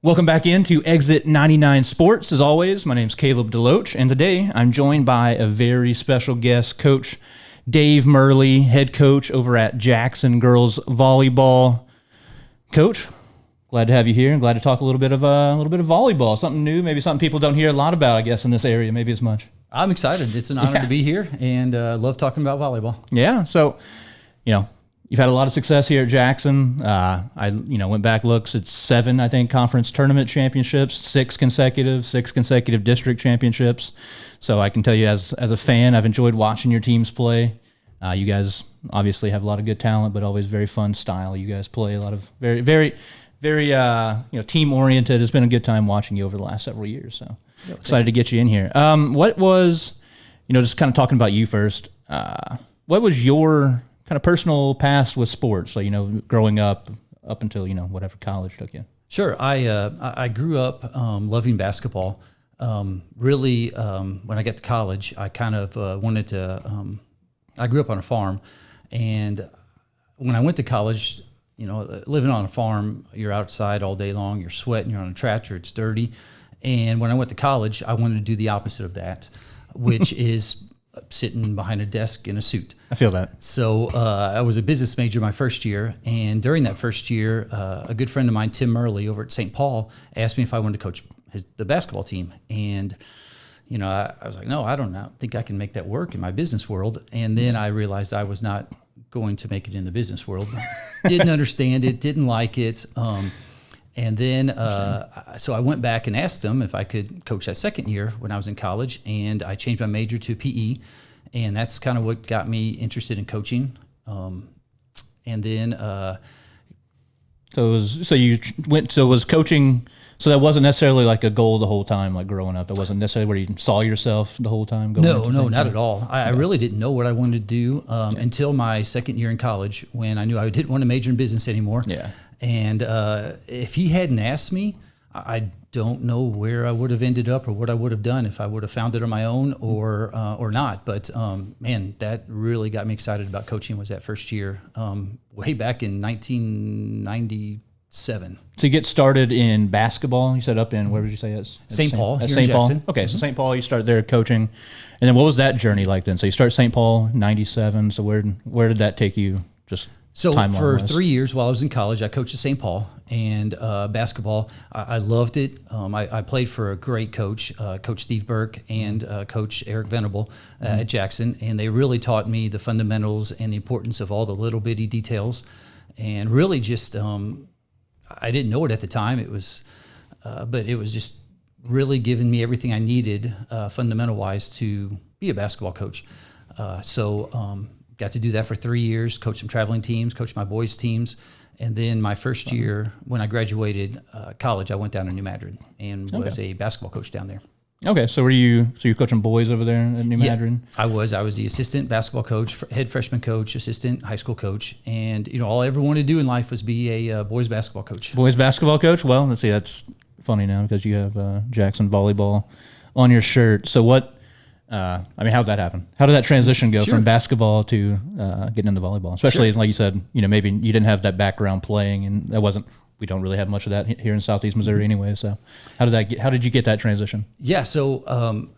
Welcome back into Exit 99 Sports. As always, my name's Caleb Deloach, and today I'm joined by a very special guest, Coach Dave Mirly, head coach over at Jackson Girls Volleyball. Coach, glad to have you here, and glad to talk a little bit of volleyball, something new, maybe something people don't hear a lot about, I guess, in this area, maybe as much. I'm excited. It's an honor to be here, and love talking about volleyball. Yeah, so, you've had a lot of success here at Jackson. I went back, looks, it's 7, I think, conference tournament championships, 6 consecutive district championships. So I can tell you as a fan, I've enjoyed watching your teams play. You guys obviously have a lot of good talent, but always very fun style. You guys play a lot of very team oriented. It's been a good time watching you over the last several years. So excited to get you in here. What was, just kind of talking about you first, what was your kind of personal past with sports? So, growing up until, whatever college took you. Sure. I grew up loving basketball. Really, when I got to college, I kind of wanted to, I grew up on a farm, and when I went to college, living on a farm, you're outside all day long, you're sweating, you're on a tractor, it's dirty. And when I went to college, I wanted to do the opposite of that, which is sitting behind a desk in a suit. I feel that. So I was a business major my first year, and during that first year, a good friend of mine, Tim Mirly, over at St. Paul, asked me if I wanted to coach the basketball team. And I was like, no, I don't think I can make that work in my business world. And then I realized I was not going to make it in the business world. Didn't understand it, didn't like it. And then, so I went back and asked him if I could coach that second year when I was in college, and I changed my major to PE, and that's kind of what got me interested in coaching. And then, was coaching. So that wasn't necessarily like a goal the whole time, like growing up. That wasn't necessarily where you saw yourself the whole time. No, not at all. I really didn't know what I wanted to do until my second year in college, when I knew I didn't want to major in business anymore. Yeah. And if he hadn't asked me, I don't know where I would have ended up or what I would have done if I would have found it on my own or not. But man, that really got me excited about coaching. Was that first year, way back in 1997. So you get started in basketball. You said up in, where did you say it's? St. Paul. At St. Paul. Okay, so St. Paul, you started there coaching, and then what was that journey like then? So you start St. Paul '97. So where did that take you? So for 3 years while I was in college, I coached at St. Paul, and basketball, I loved it. I played for a great coach, Coach Steve Burke, and Coach Eric Venable at Jackson, and they really taught me the fundamentals and the importance of all the little bitty details, and really just I didn't know it at the time. It was, but it was just really giving me everything I needed, fundamental wise, to be a basketball coach. Got to do that for 3 years, coach some traveling teams, coach my boys' teams. And then my first year, when I graduated college, I went down to New Madrid and was a basketball coach down there. Okay, so you're coaching boys over there at New Madrid? I was the assistant basketball coach, head freshman coach, assistant high school coach. And, all I ever wanted to do in life was be a boys basketball coach. Boys basketball coach? Well, let's see, that's funny now because you have Jackson Volleyball on your shirt. So what... how'd that happen? How did that transition go from basketball to getting into volleyball? Especially, like you said, maybe you didn't have that background playing, and we don't really have much of that here in Southeast Missouri anyway. So how did you get that transition? Yeah. So,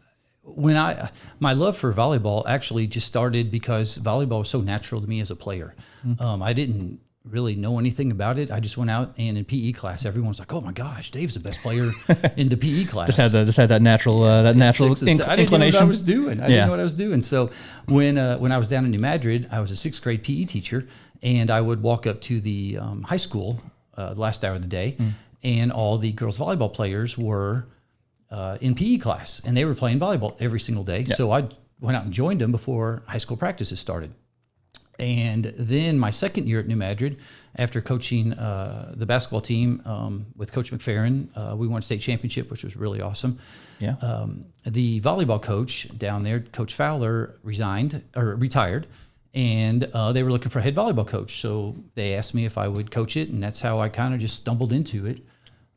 my love for volleyball actually just started because volleyball was so natural to me as a player. I didn't really know anything about it. I just went out, and in PE class, everyone's like, "Oh my gosh, Dave's the best player in the PE class." just had that natural inclination. I didn't know what I was doing. I didn't know what I was doing. So when I was down in New Madrid, I was a 6th grade PE teacher, and I would walk up to the high school the last hour of the day, and all the girls volleyball players were in PE class, and they were playing volleyball every single day. Yeah. So I went out and joined them before high school practices started. And then my second year at New Madrid, after coaching the basketball team with Coach McFerrin, we won a state championship, which was really awesome. Yeah. The volleyball coach down there, Coach Fowler, retired, and they were looking for a head volleyball coach. So they asked me if I would coach it, and that's how I kind of just stumbled into it.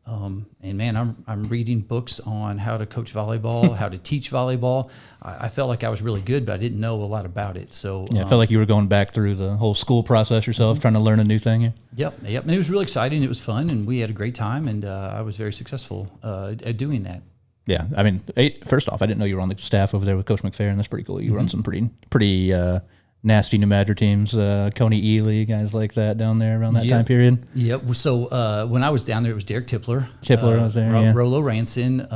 And man, I'm reading books on how to coach volleyball, how to teach volleyball. I felt like I was really good, but I didn't know a lot about it. So yeah, I felt like you were going back through the whole school process yourself, trying to learn a new thing. Yeah. Yep. And it was really exciting. It was fun, and we had a great time, and I was very successful at doing that. Yeah, I mean, first off, I didn't know you were on the staff over there with Coach McFerrin. That's pretty cool. You were on some pretty nasty New Madrid teams, Coney Ely, guys like that down there around that time period. Yep. So when I was down there, it was Derek Tippler. Tippler was there, yeah. Rolo Ranson,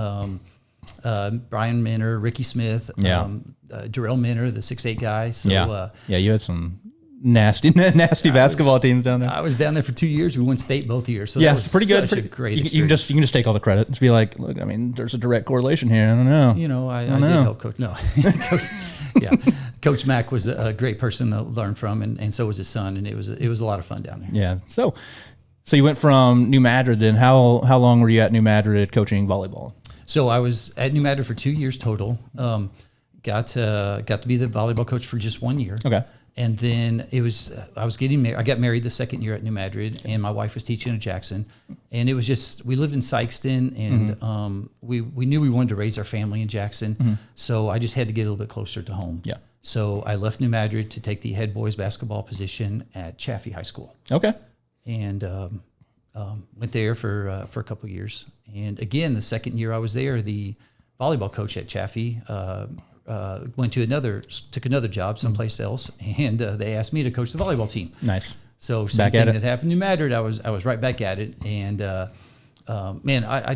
Brian Minner, Ricky Smith, Jarrell Minner, the 6'8" guy. So, you had some nasty basketball teams down there. I was down there for 2 years. We won state both years. So yeah, that was it's pretty good. Such a great experience. You can just take all the credit and be like, look, I mean, there's a direct correlation here. I don't know. You know, I did help coach. No, Coach Mack was a great person to learn from, and so was his son, and it was a lot of fun down there. Yeah. So you went from New Madrid. Then how long were you at New Madrid coaching volleyball? So I was at New Madrid for 2 years total. Got to be the volleyball coach for just 1 year. Okay. And then I was getting married. I got married the second year at New Madrid, and my wife was teaching at Jackson. And it was just, we lived in Sykeston, and we knew we wanted to raise our family in Jackson. So I just had to get a little bit closer to home. Yeah. So I left New Madrid to take the head boys basketball position at Chaffee High School. Okay. And went there for a couple of years. And again, the second year I was there, the volleyball coach at Chaffee took another job someplace else, and they asked me to coach the volleyball team. Nice. So same thing that happened in New Madrid, I was right back at it. And man, I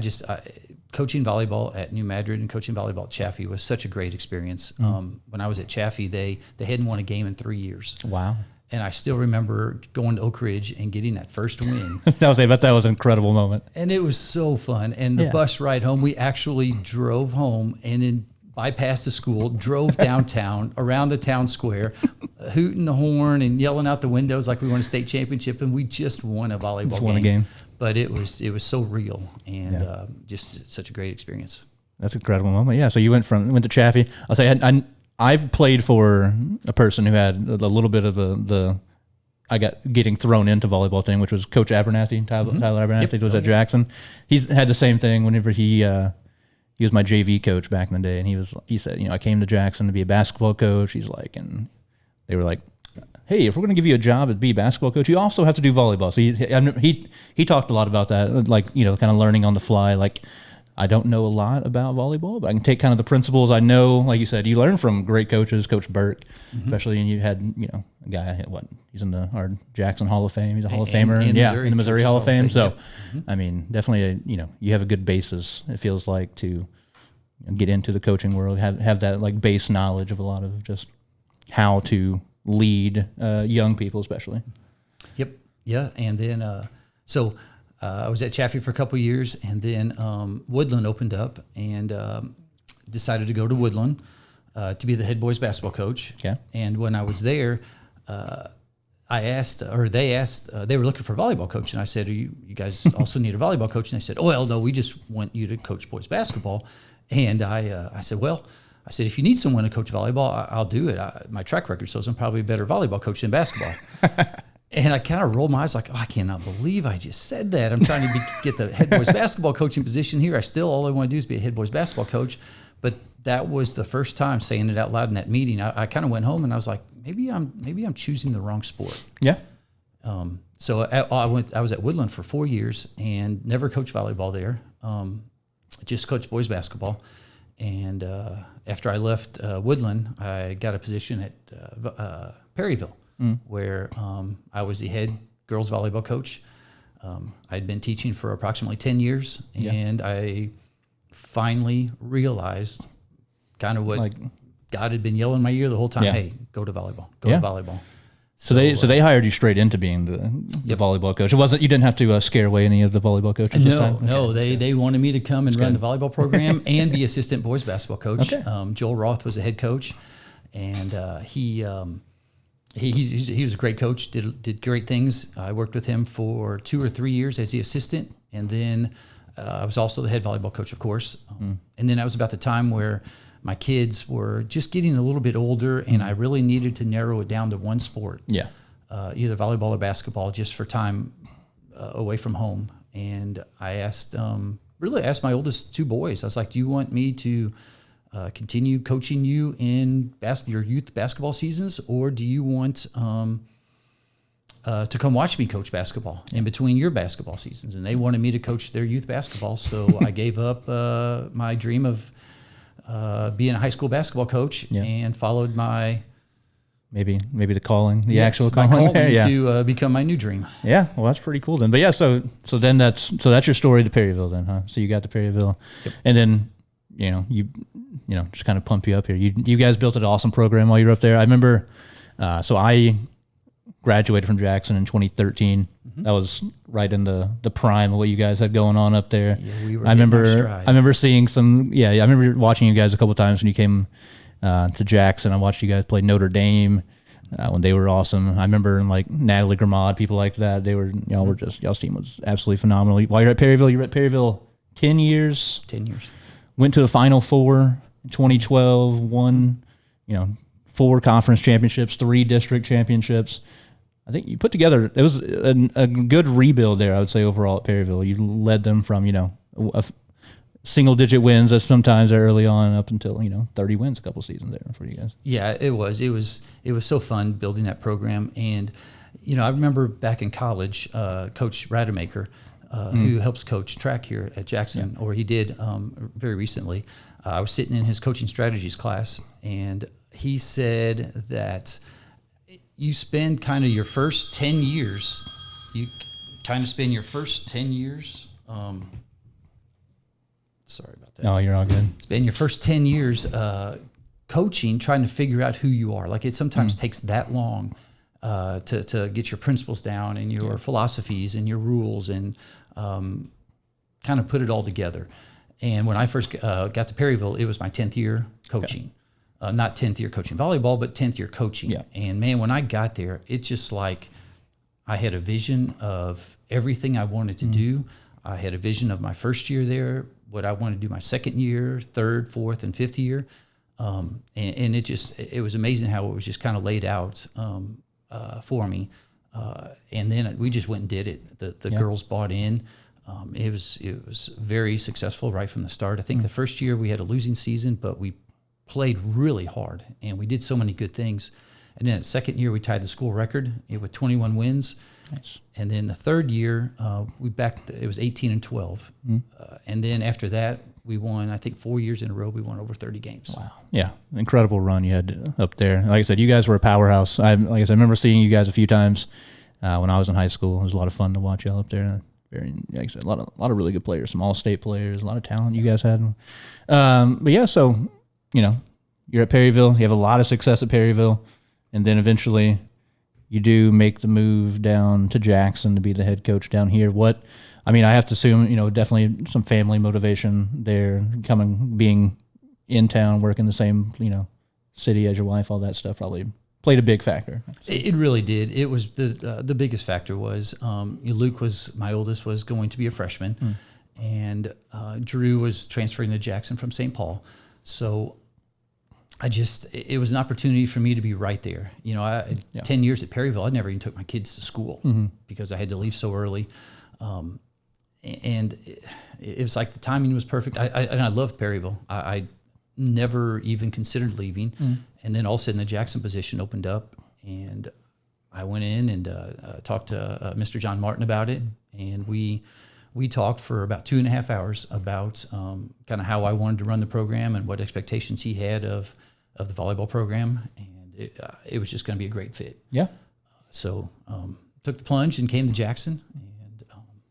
coaching volleyball at New Madrid and coaching volleyball at Chaffee was such a great experience. When I was at Chaffee, they hadn't won a game in 3 years. Wow. And I still remember going to Oak Ridge and getting that first win. I bet that was an incredible moment. And it was so fun. And the bus ride home, we actually drove home and then bypassed the school, drove downtown around the town square, hooting the horn and yelling out the windows like we won a state championship, and we just won a volleyball just won a game. But it was so real and just such a great experience. That's an incredible moment. Yeah. So you went to Chaffee. I'll say I've played for a person who had a little bit of I got getting thrown into volleyball thing, which was Coach Abernathy, Tyler Abernathy was at Jackson. He's had the same thing whenever he was my JV coach back in the day, and he said, I came to Jackson to be a basketball coach. He's like, and they were like, hey, if we're going to give you a job to be a basketball coach, you also have to do volleyball. So he talked a lot about that, like, kind of learning on the fly. Like, I don't know a lot about volleyball, but I can take kind of the principles I know. Like you said, you learn from great coaches, Coach Burke, especially, and you had, a guy, he's in our Jackson Hall of Fame. He's a Hall of Famer. In the Missouri Hall of Fame. So, I mean, definitely, you have a good basis, it feels like, to get into the coaching world, have that like base knowledge of a lot of just how to lead young people, especially. Yep. Yeah. And then, I was at Chaffee for a couple of years, and then Woodland opened up, and decided to go to Woodland to be the head boys basketball coach. Okay. And when I was there, they asked, they were looking for a volleyball coach, and I said, you guys also need a volleyball coach? And they said, oh, well, no, we just want you to coach boys basketball. And I said, if you need someone to coach volleyball, I'll do it. My track record shows I'm probably a better volleyball coach than basketball. And I kind of rolled my eyes like, I cannot believe I just said that. I'm trying to get the head boys basketball coaching position here. All I want to do is be a head boys basketball coach. But that was the first time saying it out loud in that meeting. I kind of went home and I was like, maybe I'm choosing the wrong sport. Yeah. So I was at Woodland for 4 years and never coached volleyball there. Just coached boys basketball. And after I left Woodland, I got a position at Perryville. Where I was the head girls volleyball coach. I'd been teaching for approximately 10 years, and I finally realized kind of what God had been yelling in my ear the whole time. Hey, go to volleyball. Go to volleyball. So they hired you straight into being the volleyball coach. You didn't have to scare away any of the volleyball coaches this time? No, they wanted me to come and run the volleyball program and be assistant boys basketball coach. Okay. Joel Roth was the head coach, and he was a great coach, did great things. I worked with him for 2 or 3 years as the assistant, and then I was also the head volleyball coach, of course. And then that was about the time where my kids were just getting a little bit older, and I really needed to narrow it down to one sport. Yeah. Either volleyball or basketball, just for time away from home. and I asked my oldest 2 boys. I was like, "Do you want me to continue coaching you in your youth basketball seasons, or do you want to come watch me coach basketball in between your basketball seasons?" And they wanted me to coach their youth basketball, so I gave up my dream of being a high school basketball coach and followed my maybe the calling, the actual calling, to become my new dream. Yeah, well, that's pretty cool then. But yeah, so then that's your story to Perryville then, huh? So you got to Perryville, and then you just kind of pump you up here. You guys built an awesome program while you were up there. I remember, so I graduated from Jackson in 2013. That was right in the prime of what you guys had going on up there. Yeah, we were. I remember seeing some. Yeah, I remember watching you guys a couple of times when you came to Jackson. I watched you guys play Notre Dame when they were awesome. I remember like Natalie Gramad, people like that. They were y'all's team was absolutely phenomenal. While you're at Perryville, 10 years. 10 years. Went to the Final Four in 2012. Won 4 conference championships, 3 district championships. I think you put together, it was a good rebuild there, I would say, overall at Perryville. You led them from, single-digit wins sometimes early on up until, 30 wins a couple seasons there for you guys. Yeah, it was. It was so fun building that program. And, I remember back in college, Coach Rademacher, who helps coach track here at Jackson, or he did very recently. I was sitting in his coaching strategies class, and he said that you spend kind of your first 10 years, sorry about that. No, you're all good. Spend your first 10 years coaching, trying to figure out who you are. Like it sometimes takes that long to get your principles down and your philosophies and your rules and kind of put it all together. And when I first got to Perryville, it was my 10th year coaching. Not 10th year coaching volleyball, but 10th year coaching. Yeah. And man, when I got there, it's just like I had a vision of everything I wanted to do. I had a vision of my first year there, what I wanted to do my second year, third, fourth, and fifth year. And it was amazing how it was just kind of laid out for me. And then we just went and did it. The girls bought in. It was very successful right from the start. I think the first year we had a losing season, but we played really hard and we did so many good things. And then the second year we tied the school record with 21 wins. Nice. And then the third year it was 18-12. And then after that we won, I think 4 years in a row, we won over 30 games. Wow. Yeah. Incredible run you had up there. Like I said, you guys were a powerhouse. I remember seeing you guys a few times when I was in high school. It was a lot of fun to watch y'all up there. Like I said, a lot of really good players, some all-state players, a lot of talent you guys had. But yeah, so you're at Perryville. You have a lot of success at Perryville, and then eventually you do make the move down to Jackson to be the head coach down here. I have to assume, definitely some family motivation there, being in town, working the same, city as your wife, all that stuff probably played a big factor. It really did. It was the biggest factor was Luke my oldest was going to be a freshman, and Drew was transferring to Jackson from St. Paul. So it was an opportunity for me to be right there. 10 years at Perryville, I never even took my kids to school because I had to leave so early. And it was like the timing was perfect. I loved Perryville. I never even considered leaving. And then all of a sudden the Jackson position opened up, and I went in and talked to Mr. John Martin about it. And we talked for about 2.5 hours about kind of how I wanted to run the program and what expectations he had of the volleyball program. And it was just going to be a great fit. Yeah. So took the plunge and came to Jackson.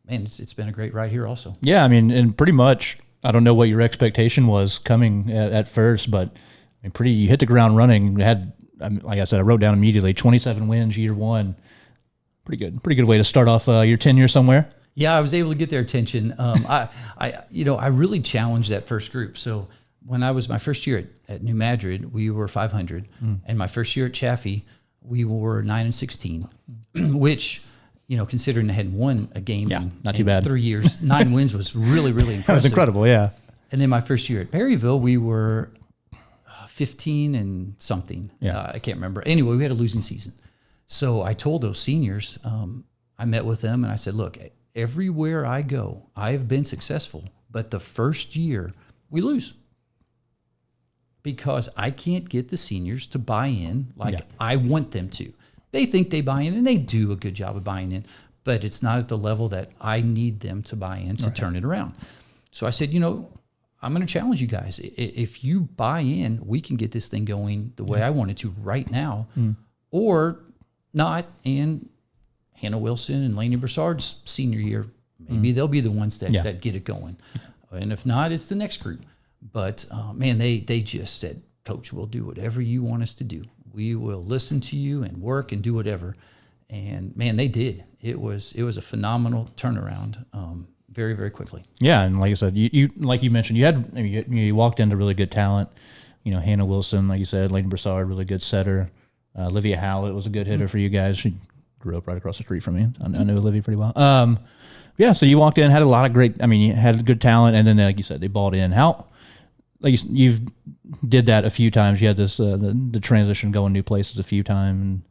And it's been a great ride here also. Yeah, and pretty much, I don't know what your expectation was coming at first, but you hit the ground running. You had, like I said, I wrote down immediately 27 wins year one. Pretty good way to start off your tenure somewhere. Yeah, I was able to get their attention. I really challenged that first group. So when I was my first year at New Madrid, we were 500, and my first year at Chaffee, we were 9-16, which, considering I hadn't won a game not too bad. 3 years, 9 wins was really, really impressive. That was incredible, yeah. And then my first year at Perryville, we were 15 and something. Yeah. I can't remember. Anyway, we had a losing season. So I told those seniors, I met with them and I said, look, everywhere I go, I have been successful, but the first year we lose because I can't get the seniors to buy in like I want them to. They think they buy in, and they do a good job of buying in, but it's not at the level that I need them to buy in to turn it around. So I said, I'm going to challenge you guys. If you buy in, we can get this thing going the way I want it to right now, or not. And Hannah Wilson and Lainey Broussard's senior year, maybe they'll be the ones that get it going. And if not, it's the next group. But man, they just said, Coach, we'll do whatever you want us to do. We will listen to you and work and do whatever. And man, they did. It was a phenomenal turnaround, very, very quickly. Yeah, and like I said, you like you mentioned, you walked into really good talent. Hannah Wilson, like you said, Lainey Broussard, really good setter. Olivia Howlett was a good hitter for you guys. She grew up right across the street from me. I know Olivia pretty well. So you walked in, had a lot of great. You had good talent, and then like you said, they bought in. How? Like you've did that a few times. You had this the transition going new places a few times.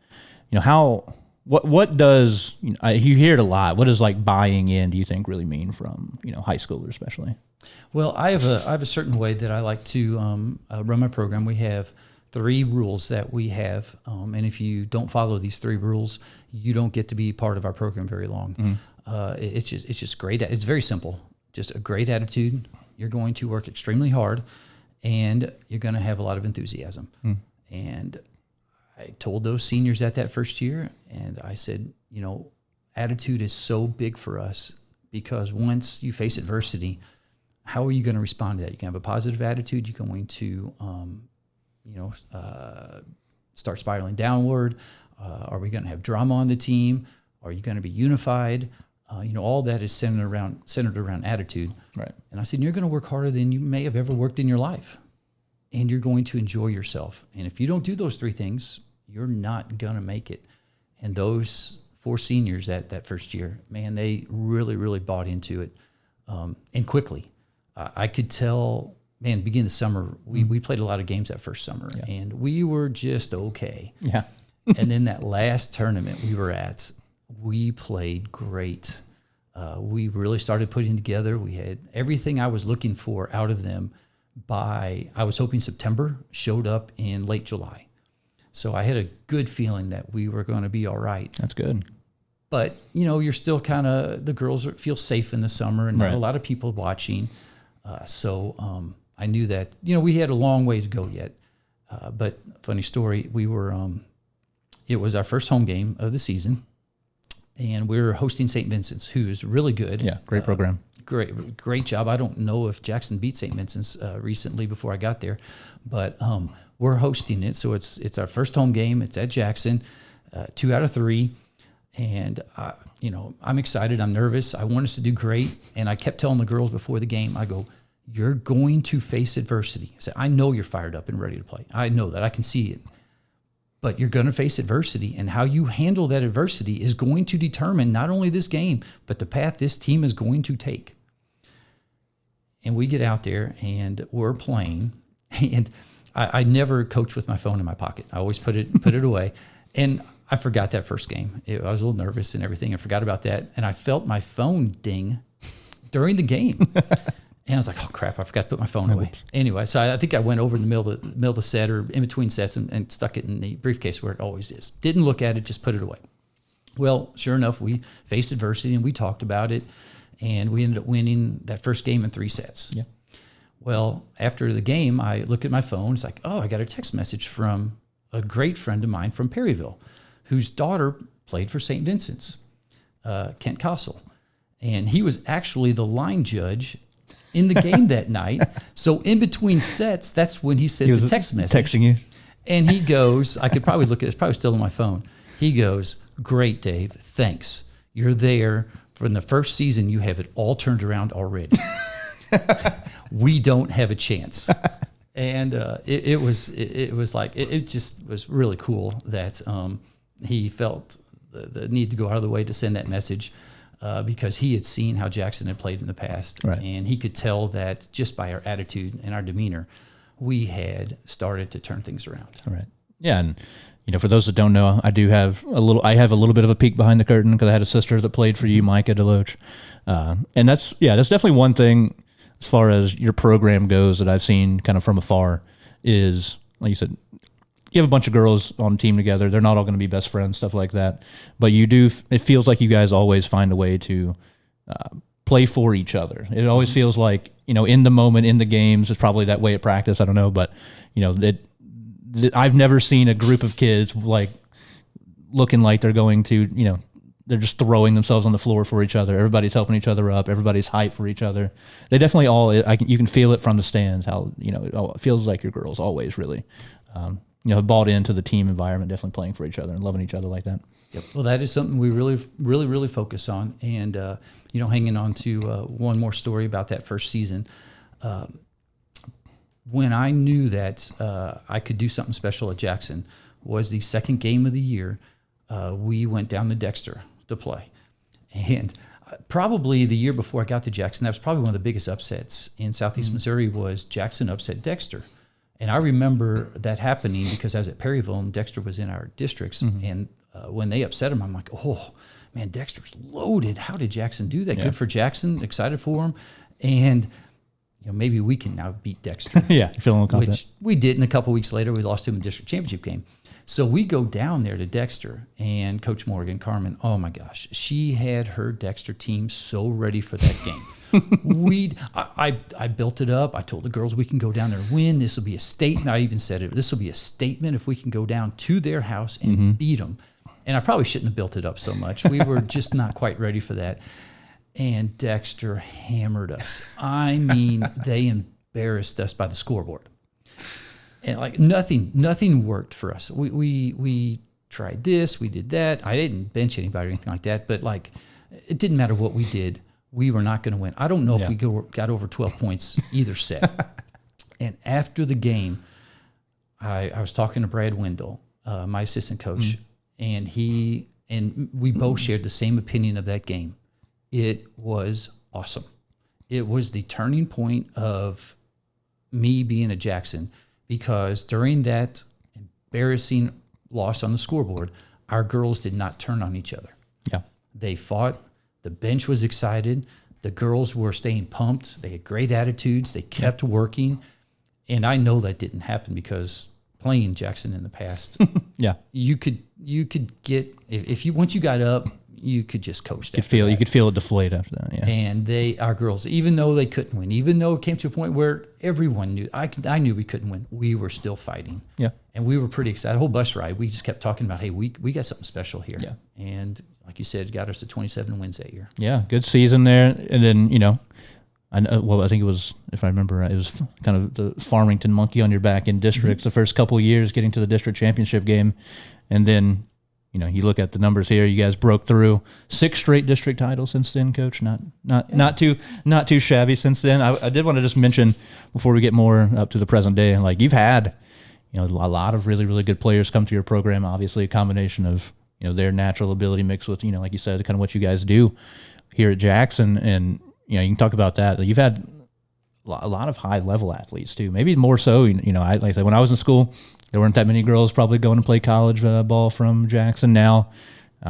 And, how what does you hear it a lot? What does like buying in, do you think, really mean from high schoolers especially? Well, I have a certain way that I like to run my program. We have 3 rules that we have, and if you don't follow these 3 rules, you don't get to be part of our program very long. It's just great. It's very simple. Just a great attitude. You're going to work extremely hard, and you're going to have a lot of enthusiasm. And I told those seniors that first year, and I said, attitude is so big for us because once you face adversity, how are you going to respond to that? You can have a positive attitude. You're going to, start spiraling downward. Are we going to have drama on the team? Are you going to be unified? All that is centered around attitude. Right. And I said, you're going to work harder than you may have ever worked in your life, and you're going to enjoy yourself. And if you don't do those 3 things, you're not going to make it. And those 4 seniors that first year, man, they really, really bought into it, and quickly. I could tell, man, beginning of the summer, we played a lot of games that first summer, and we were just okay. Yeah. And then that last tournament we were at, we played great. We really started putting together. We had everything I was looking for out of them I was hoping September, showed up in late July. So I had a good feeling that we were going to be all right. That's good. But, you're still kind of, the girls feel safe in the summer and not a lot of people watching. So I knew that, we had a long way to go yet. But funny story, we were, it was our first home game of the season. And we were hosting St. Vincent's, who's really good. Yeah, great program. Great job. I don't know if Jackson beat St. Vincent's recently before I got there, but we're hosting it. So it's our first home game. It's at Jackson, 2 out of 3. And, I'm excited. I'm nervous. I want us to do great. And I kept telling the girls before the game, I go, you're going to face adversity. I said, I know you're fired up and ready to play. I know that. I can see it. But you're going to face adversity, and how you handle that adversity is going to determine not only this game, but the path this team is going to take. And we get out there, and we're playing, and I never coach with my phone in my pocket. I always put it away. And I forgot that first game. I was a little nervous and everything. I forgot about that, and I felt my phone ding during the game. And I was like, oh, crap, I forgot to put my phone away. Anyway, so I think I went over in the middle of the set or in between sets and stuck it in the briefcase where it always is. Didn't look at it, just put it away. Well, sure enough, we faced adversity and we talked about it, and we ended up winning that first game in 3 sets. Yeah. Well, after the game, I looked at my phone. It's like, oh, I got a text message from a great friend of mine from Perryville, whose daughter played for St. Vincent's, Kent Kossel. And he was actually the line judge in the game that night. So in between sets, that's when he sent the text message. Texting you. And he goes, I could probably look at it, it's probably still on my phone. He goes, great, Dave, thanks. You're there. From the first season, you have it all turned around already. We don't have a chance. And it just was really cool that he felt the need to go out of the way to send that message. Because he had seen how Jackson had played in the past. Right. And he could tell that just by our attitude and our demeanor, we had started to turn things around. All right. Yeah, and for those that don't know, I have a little bit of a peek behind the curtain because I had a sister that played for you, Micah Deloach, and that's definitely one thing as far as your program goes that I've seen kind of from afar is, like you said, you have a bunch of girls on the team together. They're not all going to be best friends, stuff like that, but it feels like you guys always find a way to play for each other. It always feels like, in the moment, in the games, it's probably that way at practice. I don't know, but I've never seen a group of kids like looking like they're going to, they're just throwing themselves on the floor for each other. Everybody's helping each other up. Everybody's hyped for each other. They definitely you can feel it from the stands, how, it feels like your girls always really, bought into the team environment, definitely playing for each other and loving each other like that. Yep. Well, that is something we really focus on. And, hanging on to one more story about that first season, when I knew that I could do something special at Jackson was the second game of the year. We went down to Dexter to play. And probably the year before I got to Jackson, that was probably one of the biggest upsets in Southeast Missouri was Jackson upset Dexter. And I remember that happening because I was at Perryville and Dexter was in our districts. And when they upset him, I'm like, oh, man, Dexter's loaded. How did Jackson do that? Yeah. Good for Jackson. Excited for him. And maybe we can now beat Dexter. Yeah, feeling confident. Which we did, and a couple weeks later, we lost him in the district championship game. So we go down there to Dexter, and Coach Morgan, Carmen, oh my gosh, she had her Dexter team so ready for that game. I built it up. I told the girls we can go down there and win. This will be a statement. I even said this will be a statement if we can go down to their house and beat them. And I probably shouldn't have built it up so much. We were just not quite ready for that. And Dexter hammered us. I mean, they embarrassed us by the scoreboard. And like nothing worked for us. We tried this, we did that. I didn't bench anybody or anything like that, but like it didn't matter what we did. We were not going to win. I don't know if we got over 12 points either set. And after the game, I was talking to Brad Wendell, my assistant coach, and we both shared the same opinion of that game. It was awesome. It was the turning point of me being a Jackson because during that embarrassing loss on the scoreboard, our girls did not turn on each other. Yeah. They fought. The bench was excited. The girls were staying pumped. They had great attitudes. They kept working. And I know that didn't happen because playing Jackson in the past, you could get, if you, once you got up, you could just coast. You could feel it deflate after that. Yeah. And our girls, even though they couldn't win, even though it came to a point where everyone knew, I knew we couldn't win, we were still fighting. Yeah. And we were pretty excited. The whole bus ride, we just kept talking about, hey, we got something special here. Yeah. And like you said, it got us to 27 wins that year. Yeah. Good season there. And then, I think it was, if I remember right, it was kind of the Farmington monkey on your back in districts the first couple of years getting to the district championship game. And then, you look at the numbers here. You guys broke through 6 straight district titles since then, Coach. Not too shabby since then. I did want to just mention before we get more up to the present day, like you've had, a lot of really, really good players come to your program. Obviously, a combination of their natural ability mixed with like you said, kind of what you guys do here at Jackson, and you can talk about that. You've had a lot of high level athletes too. Maybe more so. Like I said, when I was in school, there weren't that many girls probably going to play college ball from Jackson. Now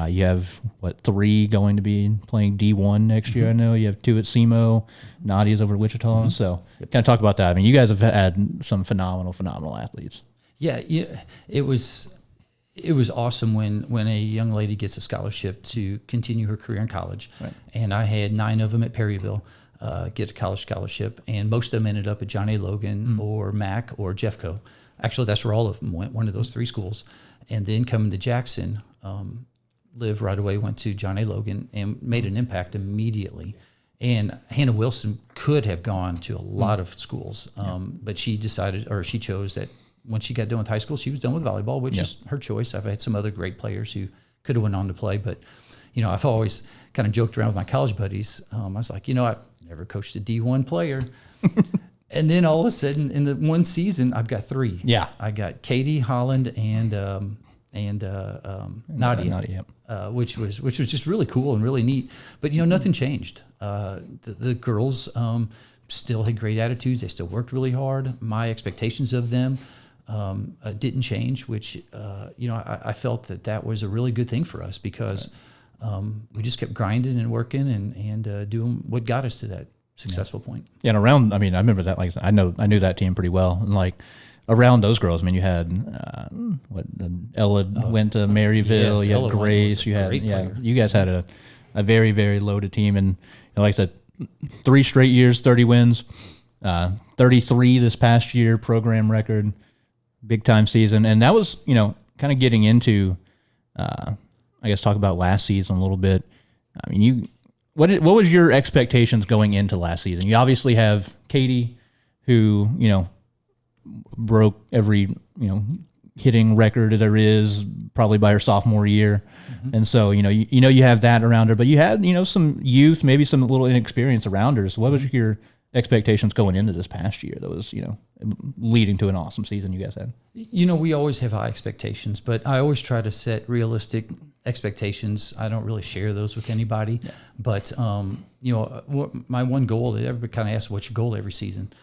you have, 3 going to be playing D1 next year. I know you have 2 at SEMO. Nadia's over at Wichita. So kind of talk about that. I mean, you guys have had some phenomenal athletes. Yeah, it was awesome when a young lady gets a scholarship to continue her career in college. Right. And I had 9 of them at Perryville get a college scholarship, and most of them ended up at John A. Logan or Mac or Jeffco. Actually, that's where all of them went, one of those 3 schools. And then coming to Jackson, Liv right away went to John A. Logan and made an impact immediately. And Hannah Wilson could have gone to a lot of schools, but she chose that when she got done with high school, she was done with volleyball, which is her choice. I've had some other great players who could have went on to play, but I've always kind of joked around with my college buddies. I was like, I've never coached a D1 player. And then all of a sudden, in the one season, I've got 3. Yeah, I got Katie, Holland, and Nadia, which was just really cool and really neat. But nothing changed. The girls still had great attitudes. They still worked really hard. My expectations of them didn't change, which, I felt that was a really good thing for us because we just kept grinding and working and doing what got us to that successful point. Yeah, and around, I remember that, like, I knew that team pretty well. And like around those girls, you had, Ella went to Maryville, yes, you Ella had Grace, you had, you guys had a very, very loaded team. And like I said, 3 straight years, 30 wins, 33 this past year, program record, big time season. And that was, kind of getting into, I guess, talk about last season a little bit. What was your expectations going into last season? You obviously have Katie, who, broke every, hitting record there is probably by her sophomore year. Mm-hmm. And so, you have that around her, but you had, some youth, maybe some little inexperience around her. So what was your expectations going into this past year that was, leading to an awesome season you guys had? We always have high expectations, but I always try to set realistic expectations. I don't really share those with anybody, but, my one goal, everybody kind of asks, what's your goal every season?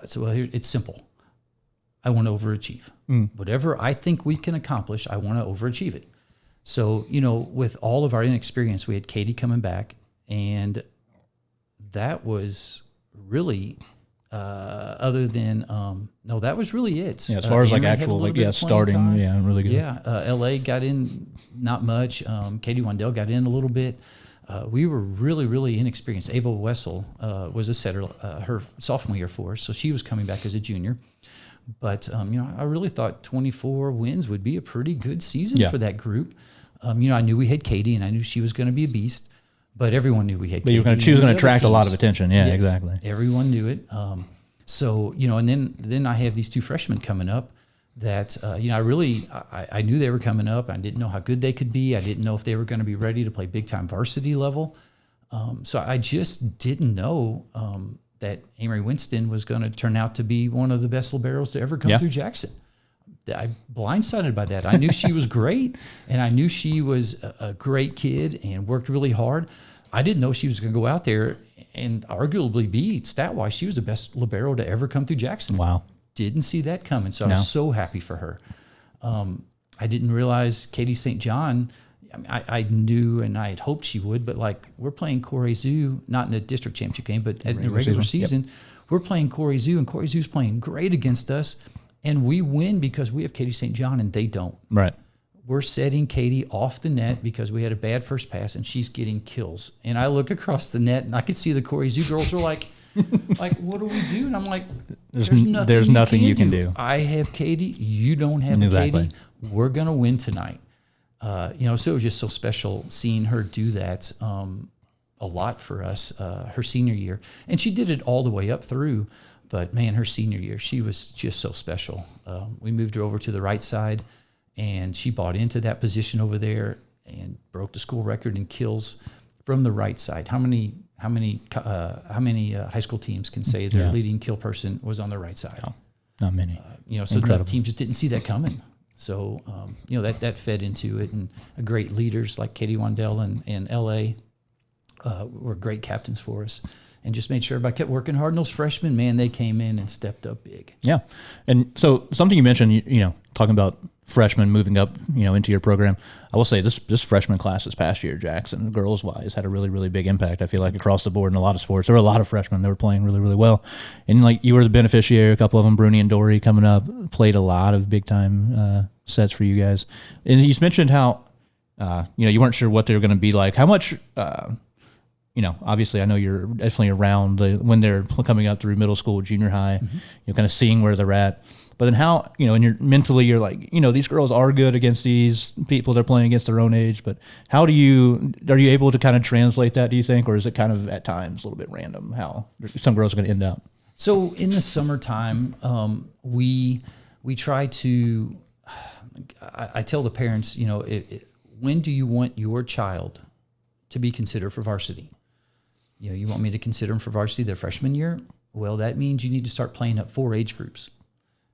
It's simple. I want to overachieve. Whatever I think we can accomplish, I want to overachieve it. So, with all of our inexperience, we had Katie coming back, and that was really, other than, that was really it. Yeah, as far as like actual, starting, really good. Yeah, LA got in not much. Katie Wandell got in a little bit. We were really, really inexperienced. Ava Wessel was a setter her sophomore year for us, so she was coming back as a junior. But, I really thought 24 wins would be a pretty good season for that group. I knew we had Katie, and I knew she was going to be a beast, but everyone knew we had Katie. But she was going to attract a lot of attention. Yeah, yes, exactly. Everyone knew it. And then I have these 2 freshmen coming up that, I knew they were coming up. I didn't know how good they could be. I didn't know if they were going to be ready to play big-time varsity level. So I just didn't know that Amory Winston was going to turn out to be one of the best liberos to ever come through Jackson. I'm blindsided by that. I knew she was great, and I knew she was a great kid and worked really hard. I didn't know she was going to go out there and arguably be, stat-wise, she was the best libero to ever come through Jackson. Wow. Didn't see that coming, so I was so happy for her. I didn't realize Katie St. John, I knew and I had hoped she would, but like we're playing Corey Zoo, not in the district championship game, but in the regular season, we're playing Corey Zoo, and Corey Zoo's playing great against us, and we win because we have Katie St. John and they don't. Right. We're setting Katie off the net because we had a bad first pass, and she's getting kills. And I look across the net, and I could see the Corey Zoo girls are like, what do we do? And I'm like, there's nothing you can do. I have Katie. You don't have Katie. We're going to win tonight. So it was just so special seeing her do that a lot for us her senior year. And she did it all the way up through. But, man, her senior year, she was just so special. We moved her over to the right side, and she bought into that position over there and broke the school record in kills from the right side. How many high school teams can say their leading kill person was on the right side? No, not many. So the team just didn't see that coming. So, that fed into it, and great leaders like Katie Wandell and L.A. Were great captains for us, and just made sure everybody kept working hard. And those freshmen, man, they came in and stepped up big. Yeah. And so something you mentioned, talking about freshmen moving up, into your program, I will say this freshman class this past year, Jackson, girls wise, had a really, really big impact. I feel like across the board in a lot of sports, there were a lot of freshmen that were playing really, really well. And like you were the beneficiary, a couple of them, Bruni and Dory coming up, played a lot of big time sets for you guys. And you mentioned how, you weren't sure what they were going to be like. How much, obviously I know you're definitely around when they're coming up through middle school, junior high, kind of seeing where they're at. But then how, and you're mentally, you're like, these girls are good against these people they're playing against their own age. But are you able to kind of translate that, do you think? Or is it kind of at times a little bit random how some girls are going to end up? So in the summertime, we try to, I tell the parents, when do you want your child to be considered for varsity? You want me to consider them for varsity their freshman year? Well, that means you need to start playing up 4 age groups.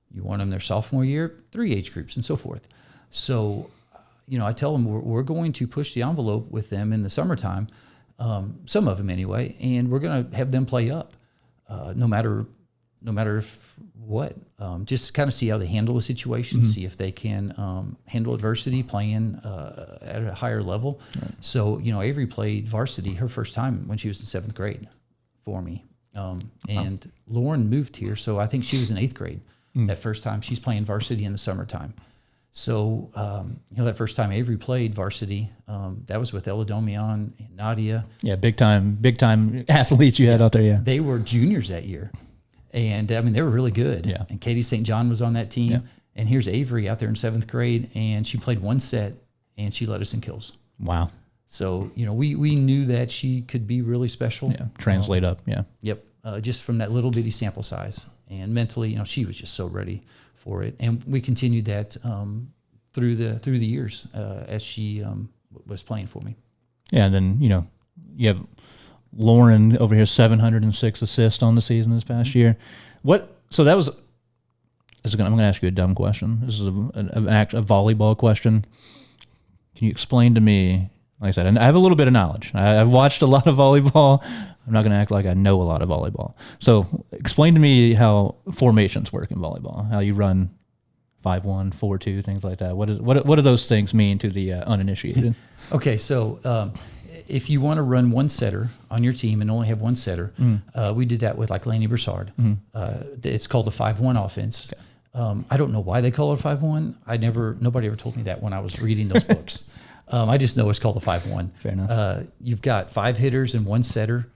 You want them their sophomore year, 3 age groups, and so forth. So, I tell them we're going to push the envelope with them in the summertime, some of them anyway, and we're going to have them play up, no matter no matter what, just kind of see how they handle the situation, see if they can handle adversity playing at a higher level. Right. So, Avery played varsity her first time when she was in 7th grade for me. And Lauren moved here, so I think she was in 8th grade that first time. She's playing varsity in the summertime. So, that first time Avery played varsity, that was with Ella Domian and Nadia. Yeah, big time athletes you had out there, yeah. They were juniors that year. And, they were really good. Yeah. And Katie St. John was on that team. Yeah. And here's Avery out there in 7th grade, and she played one set, and she led us in kills. Wow. So, we knew that she could be really special. Yeah, translate up, yeah. Yep, just from that little bitty sample size. And mentally, she was just so ready for it. And we continued that through the years as she was playing for me. Yeah, and then, you have Lauren over here, 706 assists on the season this past year. So that was, I'm going to ask you a dumb question. This is a volleyball question. Can you explain to me, like I said, and I have a little bit of knowledge. I've watched a lot of volleyball. I'm not going to act like I know a lot of volleyball. So explain to me how formations work in volleyball, how you run 5-1, 4-2, things like that. What do those things mean to the uninitiated? Okay, so if you want to run one setter on your team and only have one setter, we did that with like Lainey Broussard. It's called the 5-1 offense. Okay. I don't know why they call it 5-1. Nobody ever told me that when I was reading those books. I just know it's called the 5-1. Fair enough. You've got 5 hitters and one setter,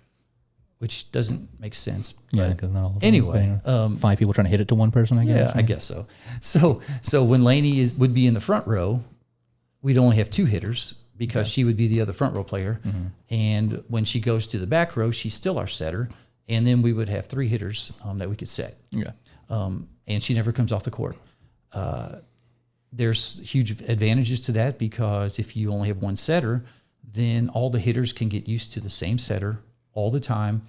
which doesn't make sense. Yeah, because not all of them. Anyway, 5 people trying to hit it to one person, I guess. Yeah, I guess so. So when Lainey would be in the front row, we'd only have 2 hitters because she would be the other front row player. And when she goes to the back row, she's still our setter. And then we would have 3 hitters that we could set. Yeah. And she never comes off the court. There's huge advantages to that because if you only have one setter, then all the hitters can get used to the same setter all the time.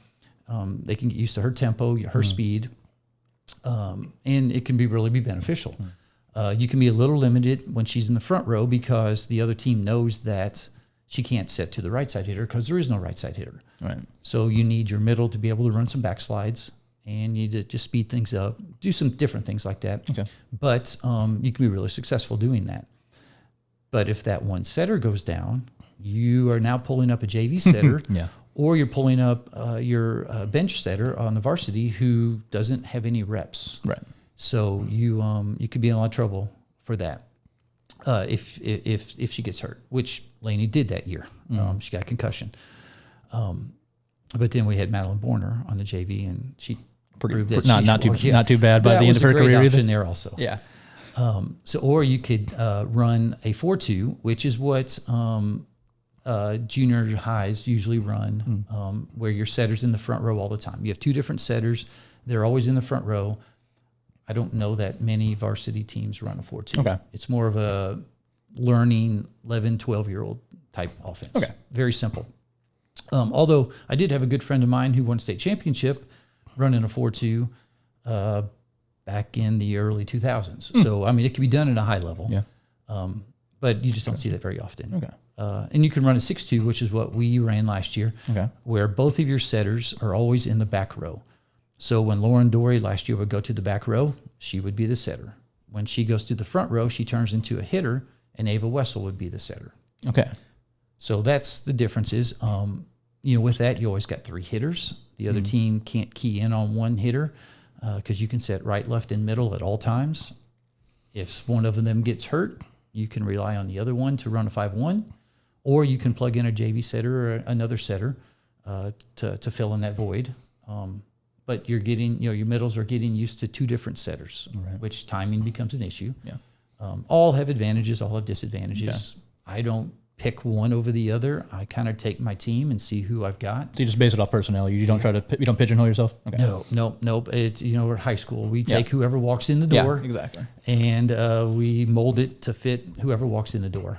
They can get used to her tempo, her speed, and it can really be beneficial. You can be a little limited when she's in the front row because the other team knows that she can't set to the right side hitter because there is no right side hitter. Right. So you need your middle to be able to run some backslides, and you need to just speed things up, do some different things like that. Okay. But you can be really successful doing that. But if that one setter goes down, you are now pulling up a JV setter, yeah. or you're pulling up your bench setter on the varsity who doesn't have any reps. Right. So you could be in a lot of trouble for that if she gets hurt, which Lainey did that year. She got a concussion. But then we had Madeline Borner on the JV, and she proved that not too bad by the end of her career either. There also. Yeah. Or you could run a 4-2, which is what junior highs usually run, where your setter's in the front row all the time. You have 2 different setters. They're always in the front row. I don't know that many varsity teams run a 4-2. Okay. It's more of a learning 11, 12-year-old type offense. Okay. Very simple. Although I did have a good friend of mine who won a state championship running a 4-2 back in the early 2000s. So, it can be done at a high level. Yeah. But you just don't see that very often. Okay. And you can run a 6-2, which is what we ran last year, where both of your setters are always in the back row. So when Lauren Dory last year would go to the back row, she would be the setter. When she goes to the front row, she turns into a hitter, and Ava Wessel would be the setter. Okay. So that's the differences. With that, you always got 3 hitters. The other team can't key in on one hitter because you can set right, left, and middle at all times. If one of them gets hurt, you can rely on the other one to run a 5-1, or you can plug in a JV setter or another setter to fill in that void. But you're getting, your middles are getting used to 2 different setters, which timing becomes an issue. Yeah. All have advantages, all have disadvantages. Yeah. I don't pick one over the other. I kind of take my team and see who I've got. So you just base it off personality. You don't you don't pigeonhole yourself? Okay. No. It's, we're high school. We take whoever walks in the door. Yeah, exactly. And we mold it to fit whoever walks in the door.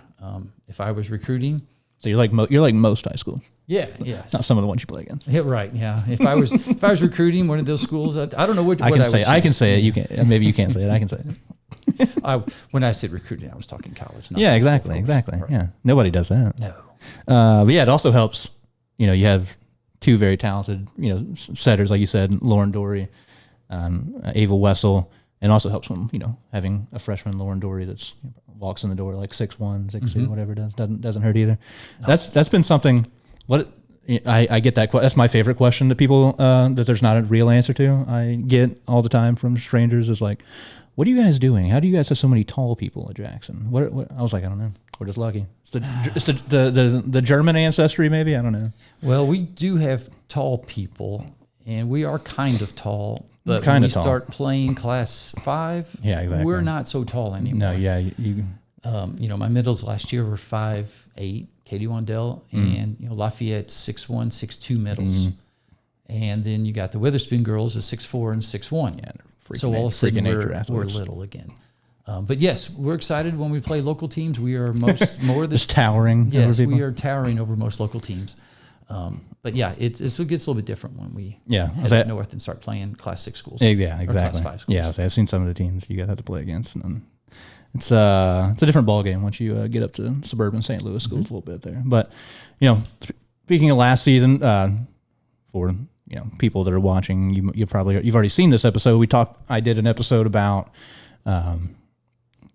If I was recruiting. So you're like most high schools. Yeah, yes. Not some of the ones you play against. Yeah, right. Yeah. If I was recruiting one of those schools, I don't know what I can say. I can say it. You can. Maybe you can't say it. I can say it. When I said recruiting, I was talking college. Yeah, exactly. Right. Yeah, nobody does that. No. But yeah, it also helps. You have 2 very talented, setters, like you said, Lauren Dory. Ava Wessel, and also helps when, having a freshman, Lauren Dory, that's walks in the door like 6'1", 6'2", whatever it is. Doesn't hurt either. No. That's been something. I get that. That's my favorite question to people that there's not a real answer to. I get all the time from strangers is like, what are you guys doing? How do you guys have so many tall people at Jackson? What I was like, I don't know. We're just lucky. It's the German ancestry, maybe. I don't know. Well, we do have tall people, and we are kind of tall. But when we start playing Class 5, exactly. We're not so tall anymore. No, yeah, my middles last year were 5'8", Katie Wandell, and Lafayette 6'1", 6'2" middles, and then you got the Witherspoon girls of 6'4" and 6'1". Yeah, so all of a sudden we're little again. But yes, we're excited when we play local teams. We are more just towering. Yes, we are towering over most local teams. But yeah, it gets a little bit different when we head up north and start playing Class 6 schools. Yeah, exactly. Class 5 schools. Yeah, I've seen some of the teams you guys have to play against, and it's a different ball game once you get up to suburban St. Louis schools a little bit there. But speaking of last season, for people that are watching, you've already seen this episode. I did an episode about a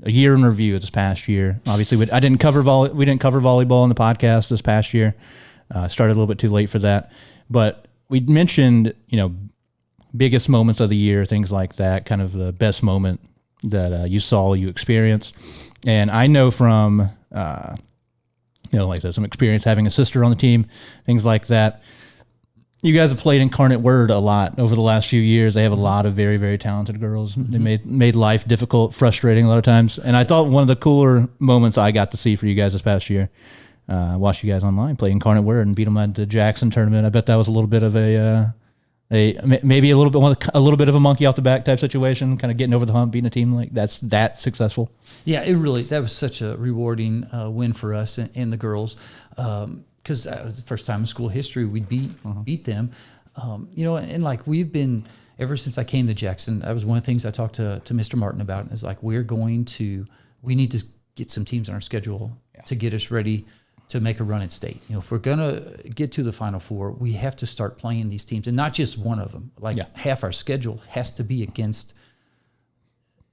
year in review this past year. Obviously, we didn't cover volleyball in the podcast this past year. Started a little bit too late for that, but we mentioned, biggest moments of the year, things like that, kind of the best moment that you experienced. And I know from, like I said, some experience having a sister on the team, things like that. You guys have played Incarnate Word a lot over the last few years. They have a lot of very, very talented girls. They made life difficult, frustrating a lot of times. And I thought one of the cooler moments I got to see for you guys this past year, watched you guys online play Incarnate Word and beat them at the Jackson tournament. I bet that was a little bit of maybe a little bit of a monkey off the back type situation, kind of getting over the hump, beating a team like that successful. Yeah, that was such a rewarding win for us and the girls, because that was the first time in school history we beat them. And like we've been ever since I came to Jackson. That was one of the things I talked to Mr. Martin about. Is like we need to get some teams on our schedule to get us ready to make a run at state. If we're going to get to the Final Four, we have to start playing these teams, and not just one of them. Half our schedule has to be against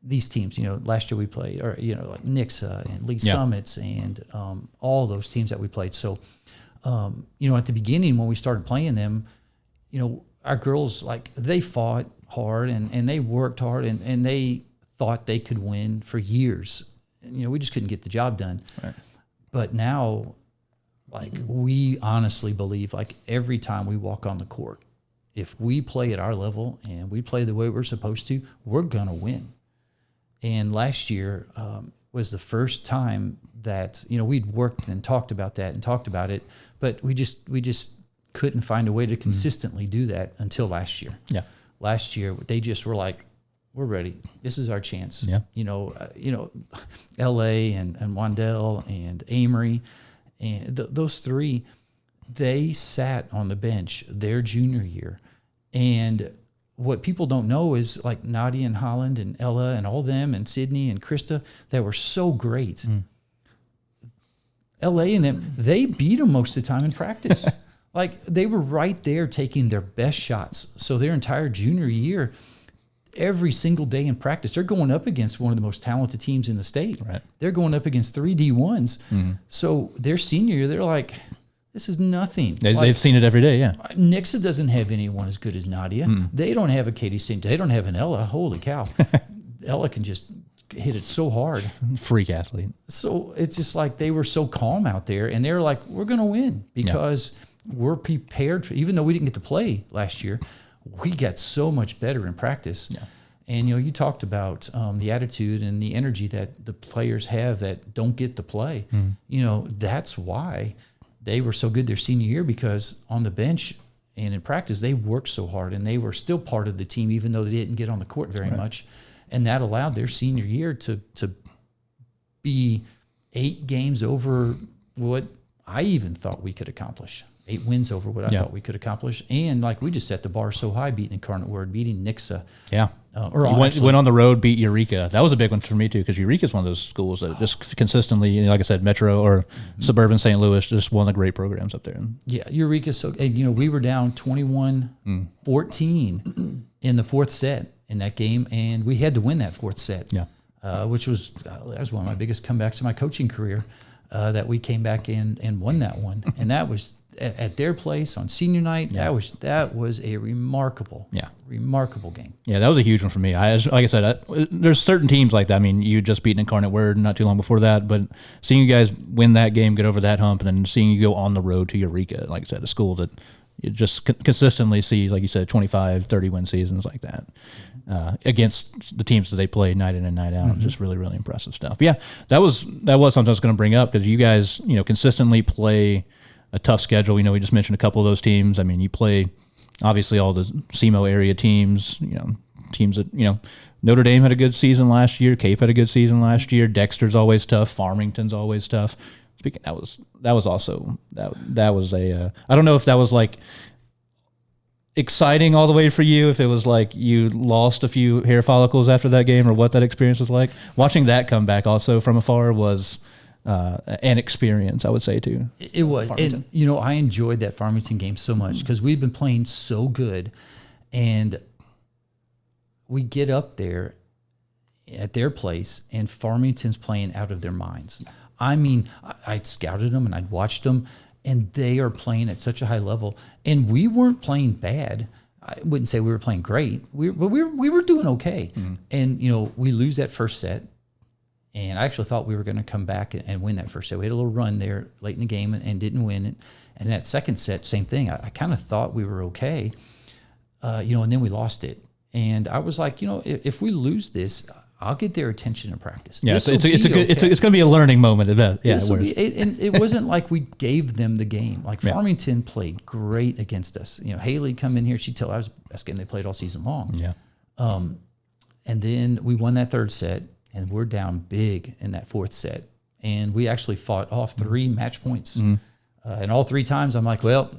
these teams. Last year we played, or like Nixa and League Summits and all those teams that we played. So, at the beginning when we started playing them, our girls, they fought hard and they worked hard and they thought they could win for years. We just couldn't get the job done. Right. But now, we honestly believe, every time we walk on the court, if we play at our level and we play the way we're supposed to, we're going to win. And last year was the first time that, we'd worked and talked about it, but we just couldn't find a way to consistently do that until last year. Yeah. Last year, they just were like, we're ready. This is our chance. Yeah. L.A. and Wandell and Amory, and those three, they sat on the bench their junior year. And what people don't know is Nadia and Holland and Ella and all them and Sydney and Krista that were so great. L.A. and them, they beat them most of the time in practice. They were right there taking their best shots. So their entire junior year, every single day in practice, they're going up against one of the most talented teams in the state. Right. They're going up against 3 D1s. Mm-hmm. So their senior year, they're like, this is nothing. They've seen it every day, yeah. Nixa doesn't have anyone as good as Nadia. They don't have a Katie St. They don't have an Ella. Holy cow. Ella can just hit it so hard. Freak athlete. So it's just they were so calm out there, and they're like, we're going to win because we're prepared for, even though we didn't get to play last year, we got so much better in practice. Yeah. And, you talked about the attitude and the energy that the players have that don't get to play. That's why they were so good their senior year, because on the bench and in practice, they worked so hard and they were still part of the team, even though they didn't get on the court very much. And that allowed their senior year to be 8 games over what I even thought we could accomplish. 8 wins over what I thought we could accomplish. And we just set the bar so high, beating Incarnate Word, beating Nixa. Yeah. Went on the road, beat Eureka. That was a big one for me too, because Eureka's one of those schools that just consistently, like I said, Metro or suburban St. Louis, just one of the great programs up there. Yeah, Eureka. So, we were down 21-14 in the 4th set. in that game, and we had to win that fourth set. Yeah. Which was that was one of my biggest comebacks in my coaching career. That we came back in and won that one, and that was at their place on senior night. Yeah. That was a remarkable game. Yeah, that was a huge one for me. Like I said, there's certain teams like that. I mean, you just beat Incarnate Word not too long before that, but seeing you guys win that game, get over that hump, and then seeing you go on the road to Eureka, like I said, a school that you just consistently see, like you said, 25, 30 win seasons like that against the teams that they play night in and night out. Just really, really impressive stuff. But yeah, that was something I was going to bring up because you guys, consistently play a tough schedule. We just mentioned a couple of those teams. I mean, you play obviously all the SEMO area teams, teams that, Notre Dame had a good season last year. Cape had a good season last year. Dexter's always tough. Farmington's always tough. Speaking, that was a, I don't know if that was like exciting all the way for you, if it was like you lost a few hair follicles after that game, or what that experience was like. Watching that come back also from afar was an experience, I would say, too. It was. And, I enjoyed that Farmington game so much because we've been playing so good, and we get up there at their place, and Farmington's playing out of their minds. I mean, I'd scouted them and I'd watched them, and they are playing at such a high level. And we weren't playing bad. I wouldn't say we were playing great. We were doing okay. And, we lose that first set. And I actually thought we were going to come back and win that first set. We had a little run there late in the game and didn't win it. And that second set, same thing. I kind of thought we were okay, and then we lost it. And I was like, if we lose this, I'll get their attention in practice. Yeah, it's going to be a learning moment of that. Yeah, and it wasn't like we gave them the game. Like Farmington played great against us. Haley come in here. She told I was the best game they played all season long. Yeah. And then we won that third set, and we're down big in that fourth set. And we actually fought off 3 match points. And all 3 times I'm like, well,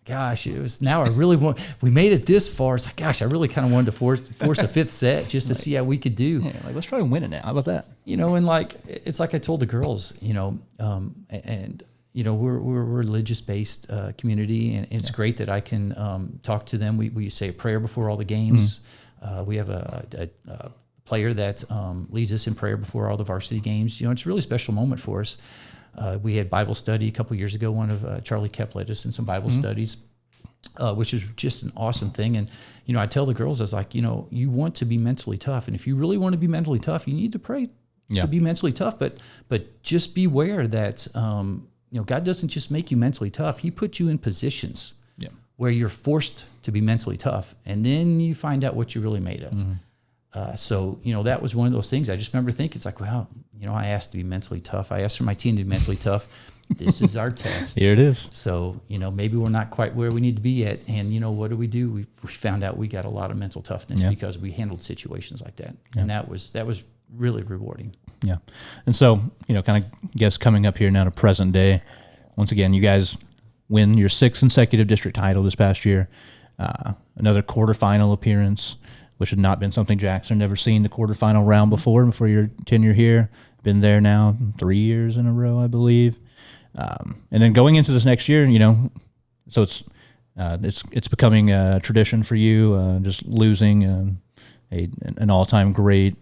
gosh, it was now I really want. We made it this far. It's like, gosh, I really kind of wanted to force a 5th set just to see how we could do. Yeah, like let's try to win it now. How about that? And like it's like I told the girls, and we're a religious based community, and it's great that I can talk to them. We say a prayer before all the games. We have a player that leads us in prayer before all the varsity games. It's a really special moment for us. We had Bible study a couple years ago. One of Charlie Kep led us in some Bible studies, which is just an awesome thing. And, I tell the girls, I was like, you want to be mentally tough. And if you really want to be mentally tough, you need to pray to be mentally tough. But just beware that, God doesn't just make you mentally tough. He put you in positions where you're forced to be mentally tough. And then you find out what you're really made of. So, that was one of those things. I just remember thinking, it's like, well, I asked to be mentally tough. I asked for my team to be mentally tough. This is our test. Here it is. So, maybe we're not quite where we need to be at. And, what do? We found out we got a lot of mental toughness because we handled situations like that. And that was really rewarding. Yeah. And so, kind of guess coming up here now to present day, once again, you guys win your 6th consecutive district title this past year. Another quarterfinal appearance, which had not been something Jackson had never seen the quarterfinal round before your tenure here. Been there now 3 years in a row, I believe. And then going into this next year, so it's becoming a tradition for you, just losing an all-time great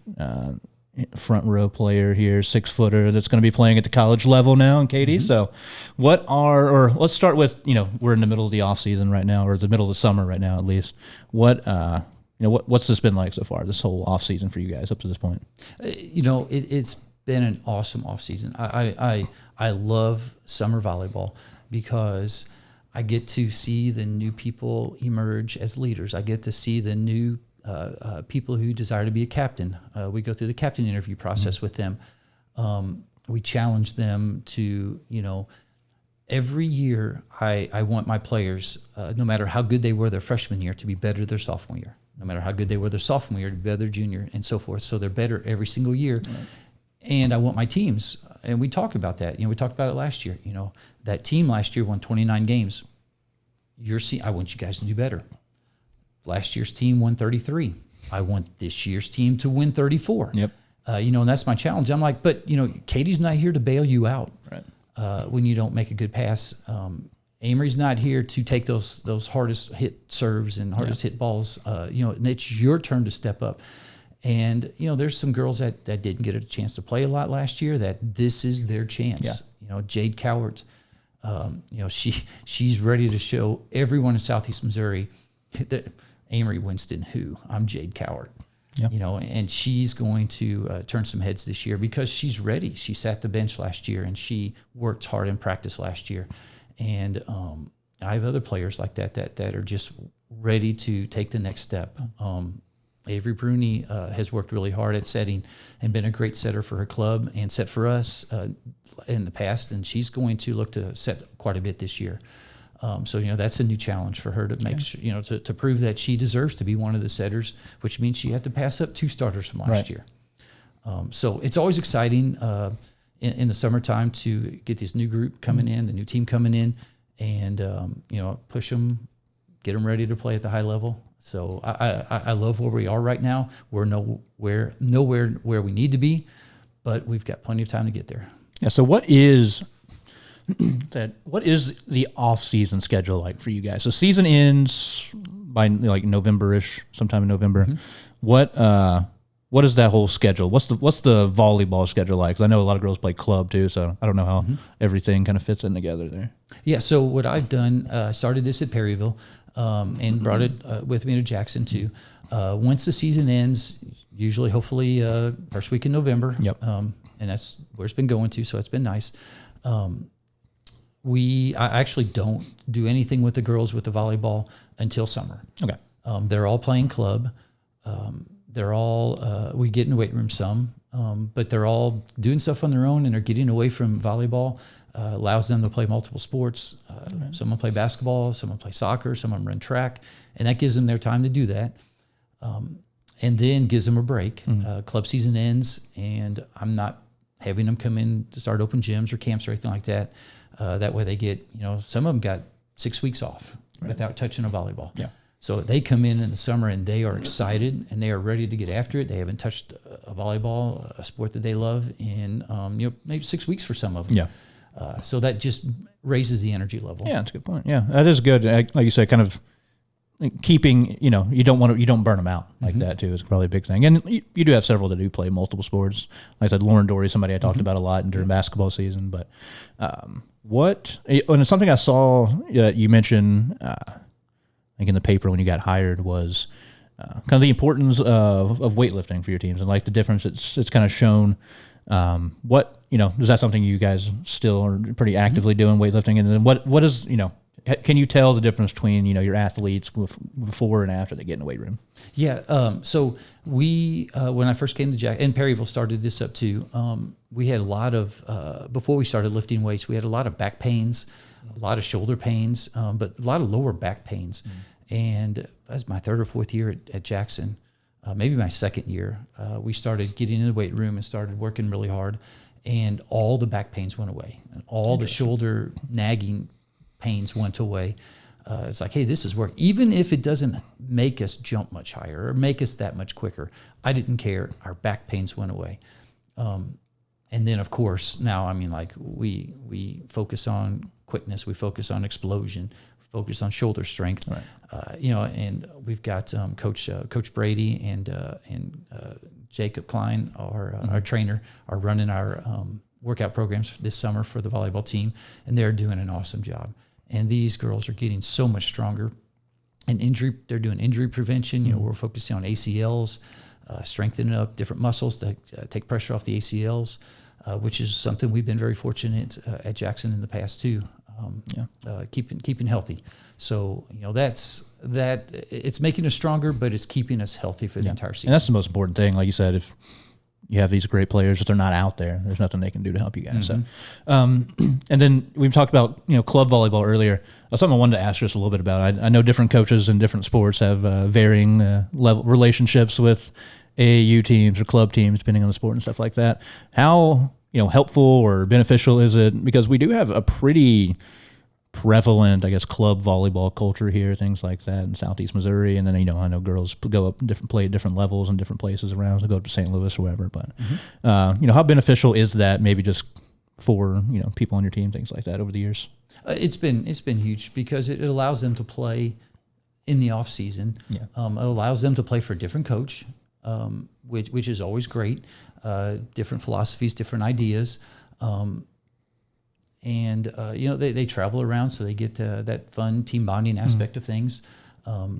front row player here, 6-footer that's going to be playing at the college level now in Katy. So let's start with, we're in the middle of the off season right now, or the middle of the summer right now, at least. What's this been like so far, this whole off season for you guys up to this point? It's been an awesome off season. I love summer volleyball because I get to see the new people emerge as leaders. I get to see the new people who desire to be a captain. We go through the captain interview process with them. We challenge them to, every year I want my players, no matter how good they were their freshman year, to be better their sophomore year. No matter how good they were their sophomore year, to be better their junior, and so forth. So they're better every single year. Right. And I want my teams, and we talk about that. We talked about it last year. That team last year won 29 games. I want you guys to do better. Last year's team won 33. I want this year's team to win 34. Yep. And that's my challenge. I'm like, but Katie's not here to bail you out. Right. When you don't make a good pass. Amory's not here to take those hardest hit serves and hardest hit balls. And it's your turn to step up. And, there's some girls that didn't get a chance to play a lot last year that this is their chance. Yeah. Jade Cowart, she's ready to show everyone in Southeast Missouri that Amory Winston, I'm Jade Cowart. Yep. And she's going to turn some heads this year because she's ready. She sat the bench last year and she worked hard in practice last year. And I have other players like that are just ready to take the next step. Avery Bruni has worked really hard at setting and been a great setter for her club and set for us in the past, and she's going to look to set quite a bit this year. So that's a new challenge for her to make sure, to prove that she deserves to be one of the setters, which means she had to pass up 2 starters from last year. So it's always exciting in the summertime to get this new group coming in, the new team coming in, and push them, get them ready to play at the high level. So I love where we are right now. We're nowhere where we need to be, but we've got plenty of time to get there. Yeah. So what is the off-season schedule like for you guys? So season ends by like November-ish, sometime in November. Mm-hmm. What is that whole schedule? What's the volleyball schedule like? Because I know a lot of girls play club too, so I don't know how everything kind of fits in together there. Yeah. So what I've done, started this at Perryville. And brought it with me to Jackson too. Once the season ends, usually, hopefully, first week in November. Yep. And that's where it's been going to, so it's been nice. I actually don't do anything with the girls with the volleyball until summer. Okay. They're all playing club. They're all we get in the weight room some, but they're all doing stuff on their own and they're getting away from volleyball. Allows them to play multiple sports. Someone play basketball, someone play soccer, someone run track, and that gives them their time to do that. And then gives them a break. Club season ends, and I'm not having them come in to start open gyms or camps or anything like that. That way they get, some of them got 6 weeks off without touching a volleyball. Yeah. So they come in the summer and they are excited and they are ready to get after it. They haven't touched a volleyball, a sport that they love, in maybe 6 weeks for some of them. Yeah. So that just raises the energy level. Yeah, that's a good point. Yeah, that is good. Like you said, kind of keeping, you don't burn them out like that too is probably a big thing. And you do have several that do play multiple sports. Like I said, Lauren Dory, somebody I talked about a lot during basketball season. But and something I saw you mentioned, I think in the paper when you got hired was kind of the importance of weightlifting for your teams and like the difference it's kind of shown. Is that something you guys still are pretty actively doing, weightlifting? And then what is, can you tell the difference between, your athletes before and after they get in the weight room? Yeah. So we, when I first came to Jack, and Perryville started this up too, we had a lot of, before we started lifting weights, we had a lot of back pains, a lot of shoulder pains, but a lot of lower back pains. And that's my third or fourth year at Jackson. Maybe my second year, we started getting in the weight room and started working really hard, and all the back pains went away, and all the shoulder nagging pains went away. It's like, hey, this is work. Even if it doesn't make us jump much higher or make us that much quicker, I didn't care. Our back pains went away. And then, of course, now, we focus on quickness, we focus on explosion, focus on shoulder strength, right. And we've got Coach Brady and Jacob Klein, our trainer, are running our workout programs this summer for the volleyball team, and they're doing an awesome job. And these girls are getting so much stronger. And they're doing injury prevention. We're focusing on ACLs, strengthening up different muscles to take pressure off the ACLs, which is something we've been very fortunate at Jackson in the past too. Keeping healthy. So, it's making us stronger, but it's keeping us healthy for the entire season. And that's the most important thing. Like you said, if you have these great players, if they're not out there, there's nothing they can do to help you guys. So, and then we've talked about, club volleyball earlier. Something I wanted to ask just a little bit about. I know different coaches in different sports have varying level relationships with AAU teams or club teams, depending on the sport and stuff like that. How helpful or beneficial is it? Because we do have a pretty prevalent, I guess, club volleyball culture here, things like that in Southeast Missouri. And then, I know girls go up play at different levels in different places around. They go up to St. Louis or whatever. But, how beneficial is that maybe just for, people on your team, things like that over the years? It's been huge because it allows them to play in the off season. Yeah. It allows them to play for a different coach, which is always great. Different philosophies, different ideas. They travel around, so they get that fun team bonding aspect of things.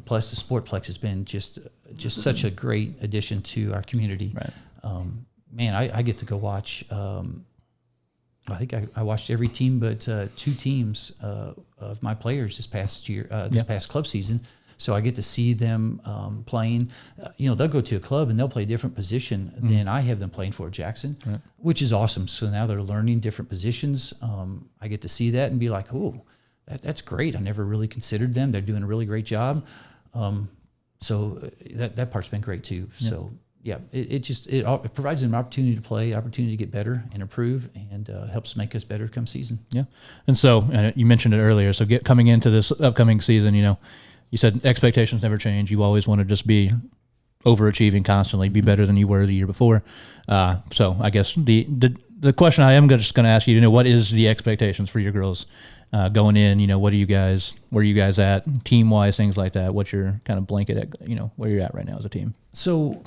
Plus, the Sportplex has been just such a great addition to our community. Right. I get to go watch. I think I watched every team but 2 teams of my players this past year, past club season. So I get to see them playing. They'll go to a club and they'll play a different position than I have them playing for at Jackson, which is awesome. So now they're learning different positions. I get to see that and be like, oh, that's great. I never really considered them. They're doing a really great job. So that part's been great too. Yeah. So yeah, it provides them an opportunity to play, opportunity to get better and improve, and helps make us better come season. Yeah. And so you mentioned it earlier. So coming into this upcoming season, you said expectations never change. You always want to just be overachieving constantly, be better than you were the year before. So I guess the question I am just going to ask you, what is the expectations for your girls going in? Where are you guys at team wise, things like that? What's your kind of blanket at, where you're at right now as a team? So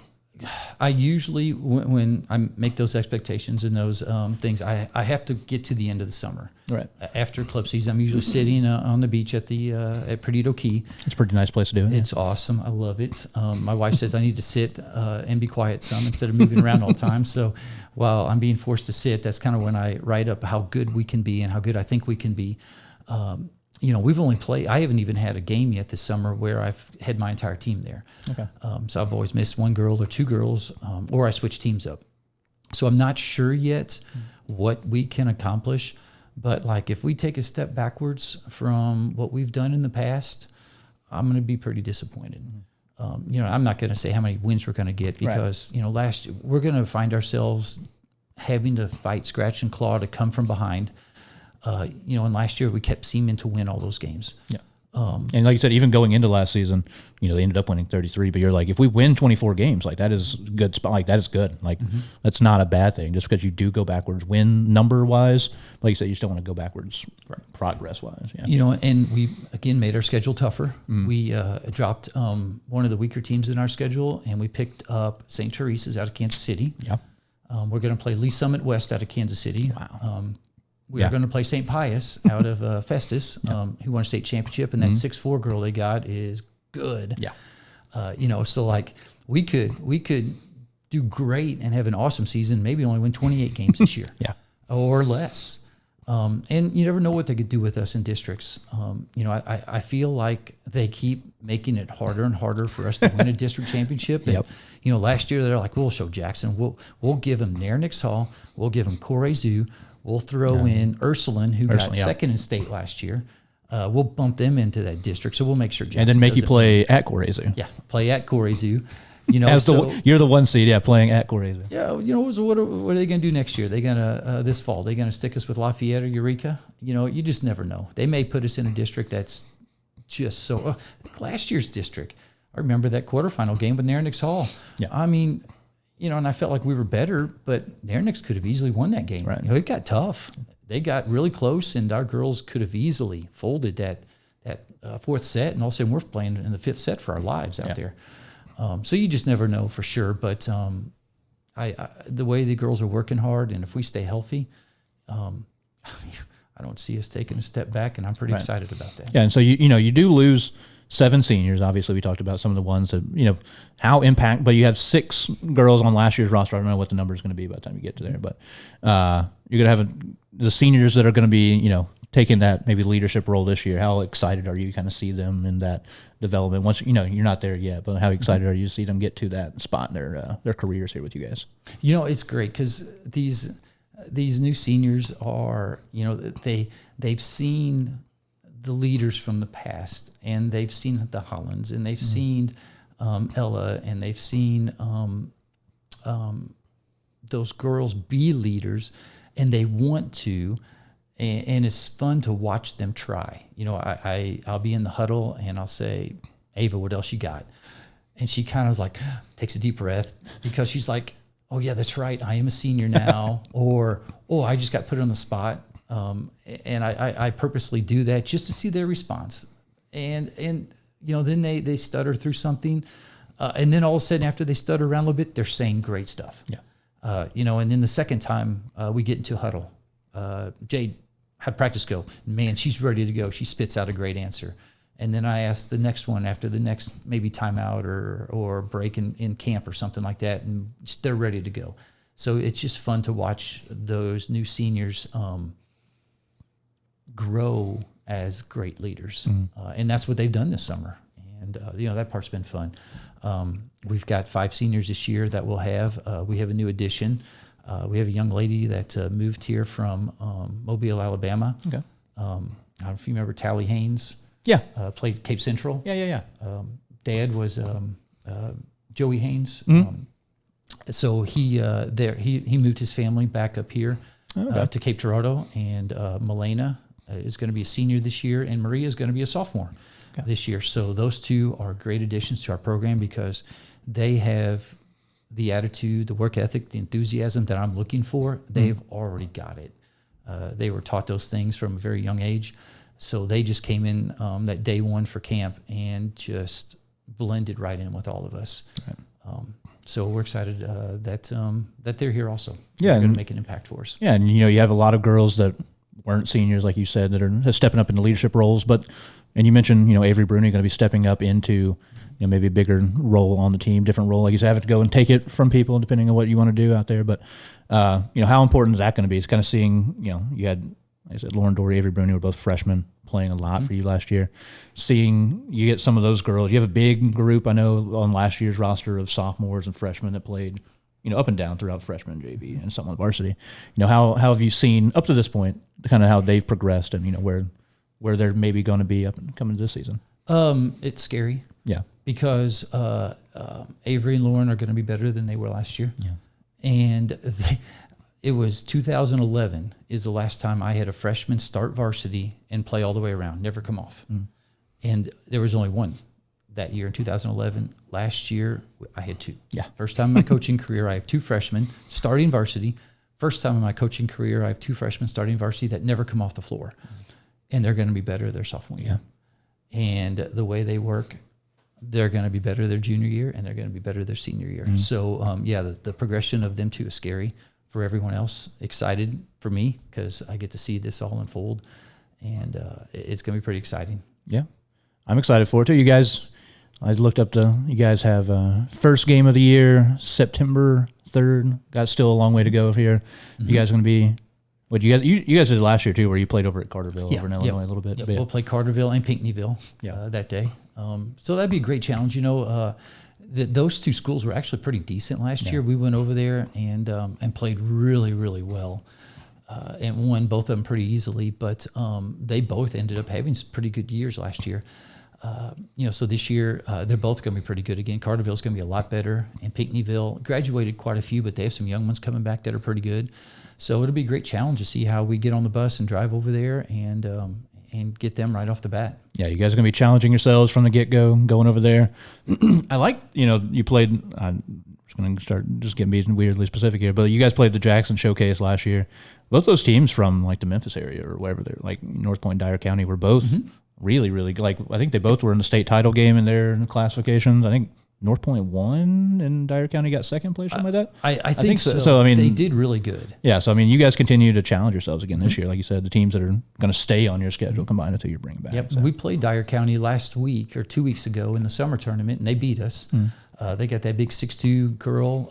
I usually, when I make those expectations and those things, I have to get to the end of the summer. Right. After club season, I'm usually sitting on the beach at Perdido Key. It's a pretty nice place to do it. It's awesome. I love it. My wife says I need to sit and be quiet some instead of moving around all the time. So while I'm being forced to sit, that's kind of when I write up how good we can be and how good I think we can be. We've only played, I haven't even had a game yet this summer where I've had my entire team there. Okay. So I've always missed one girl or 2 girls, or I switch teams up. So I'm not sure yet what we can accomplish, but if we take a step backwards from what we've done in the past, I'm going to be pretty disappointed. I'm not going to say how many wins we're going to get because, last year we're going to find ourselves having to fight scratch and claw to come from behind. And last year we kept seeming to win all those games. Yeah. And like you said, even going into last season, they ended up winning 33, but you're like, if we win 24 games, that is good. That is good. That's not a bad thing just because you do go backwards win number wise. Like you said, you still want to go backwards progress wise. Yeah. And we, again, made our schedule tougher. We dropped one of the weaker teams in our schedule and we picked up St. Teresa's out of Kansas City. Yeah. We're going to play Lee Summit West out of Kansas City. Wow. We're going to play St. Pius out of Festus, who won a state championship, and that 6'4" girl they got is good. Yeah. So we could do great and have an awesome season, maybe only win 28 games this year. Yeah. Or less. And you never know what they could do with us in districts. I feel like they keep making it harder and harder for us to win a district championship. And, last year they're like, we'll show Jackson. We'll give them Nairnix Hall. We'll give them Corezu. We'll throw in Ursuline, who got second in state last year. We'll bump them into that district, so we'll make sure Jackson and then make you play at Corezu. Yeah, play at Corezu. You're the 1 seed, playing at Corezu. Yeah, what are they going to do next year? They're going to this fall. They're going to stick us with Lafayette or Eureka. You just never know. They may put us in a district that's just so. Last year's district, I remember that quarterfinal game with Nairnix Hall. Yeah, I mean. And I felt like we were better, but Nairnix could have easily won that game. Right. It got tough. They got really close, and our girls could have easily folded that 4th set, and all of a sudden we're playing in the 5th set for our lives out there. So you just never know for sure. But the way the girls are working hard, and if we stay healthy, I don't see us taking a step back, and I'm pretty excited about that. Yeah, and so you do lose 7 seniors. Obviously, we talked about some of the ones that, how impact, but you have 6 girls on last year's roster. I don't know what the number is going to be by the time you get to there, but you're going to have the seniors that are going to be, taking that maybe leadership role this year. How excited are you to kind of see them in that development? Once, you're not there yet, but how excited are you to see them get to that spot in their careers here with you guys? It's great because these new seniors are, they've seen the leaders from the past, and they've seen the Hollands, and they've seen Ella, and they've seen those girls be leaders, and they want to, and it's fun to watch them try. I'll be in the huddle, and I'll say, Ava, what else you got? And she kind of takes a deep breath because she's like, oh yeah, that's right, I am a senior now, or oh, I just got put on the spot. And I purposely do that just to see their response. And then they stutter through something. And then all of a sudden, after they stutter around a little bit, they're saying great stuff. Yeah. And then the second time we get into a huddle, Jade, how'd practice go? Man, she's ready to go. She spits out a great answer. And then I ask the next one after the next maybe timeout or break in camp or something like that, and they're ready to go. So it's just fun to watch those new seniors grow as great leaders. And that's what they've done this summer. And, that part's been fun. We've got 5 seniors this year that we'll have. We have a new addition. We have a young lady that moved here from Mobile, Alabama. Okay. I don't know if you remember Tally Haynes. Yeah. Played Cape Central. Yeah. Dad was Joey Haynes. So he moved his family back up here to Cape Girardeau, and Milena is going to be a senior this year, and Maria is going to be a sophomore this year. So those two are great additions to our program because they have the attitude, the work ethic, the enthusiasm that I'm looking for. They've already got it. They were taught those things from a very young age. So they just came in that day one for camp and just blended right in with all of us. Right. So we're excited that they're here also. Yeah, they're going to make an impact for us. Yeah, and you have a lot of girls that weren't seniors, like you said, that are stepping up into leadership roles. And you mentioned, Avery Bruni going to be stepping up into, maybe a bigger role on the team, different role. Like you said, have to go and take it from people depending on what you want to do out there. But how important is that going to be? It's kind of seeing, you had, like I said, Lauren Dory, Avery Bruni were both freshmen playing a lot for you last year. Seeing you get some of those girls, you have a big group, I know, on last year's roster of sophomores and freshmen that played, up and down throughout freshman, JV, and some on varsity. How have you seen up to this point, kind of how they've progressed and, where they're maybe going to be up and coming this season? It's scary. Yeah. Because Avery and Lauren are going to be better than they were last year. Yeah. And it was 2011 is the last time I had a freshman start varsity and play all the way around, never come off. And there was only one that year in 2011. Last year, I had 2. Yeah. First time in my coaching career, I have 2 freshmen starting varsity. First time in my coaching career, I have 2 freshmen starting varsity that never come off the floor. And they're going to be better their sophomore year. Yeah. And the way they work, they're going to be better their junior year, and they're going to be better their senior year. So, the progression of them two is scary for everyone else. Excited for me because I get to see this all unfold, and it's going to be pretty exciting. Yeah, I'm excited for it too. You guys, I looked up you guys have first game of the year, September 3rd. Got still a long way to go here. You guys are going to be, what you guys did last year too, where you played over at Carterville over in Illinois a little bit. Yep. We'll play Carterville and Pinckneyville that day. So that'd be a great challenge. Those 2 schools were actually pretty decent last year. We went over there and played really, really well, and won both of them pretty easily. But they both ended up having some pretty good years last year. So this year they're both going to be pretty good again. Carterville's going to be a lot better, and Pinckneyville graduated quite a few, but they have some young ones coming back that are pretty good. So it'll be a great challenge to see how we get on the bus and drive over there and get them right off the bat. Yeah, you guys are going to be challenging yourselves from the get-go, going over there. I like, you played, I'm just going to start just getting weirdly specific here, but you guys played the Jackson Showcase last year. Both those teams from, like, the Memphis area or wherever they're, like, North Point, Dyer County, were both really, really, like, I think they both were in the state title game in their classifications. I think North Point won and Dyer County got second place, something like that? I think so. So, I mean, they did really good. Yeah, so, I mean, you guys continue to challenge yourselves again this year. Like you said, the teams that are going to stay on your schedule combined until you bring back. Yep, so. We played Dyer County last week or 2 weeks ago in the summer tournament, and they beat us. They got that big 6'2" girl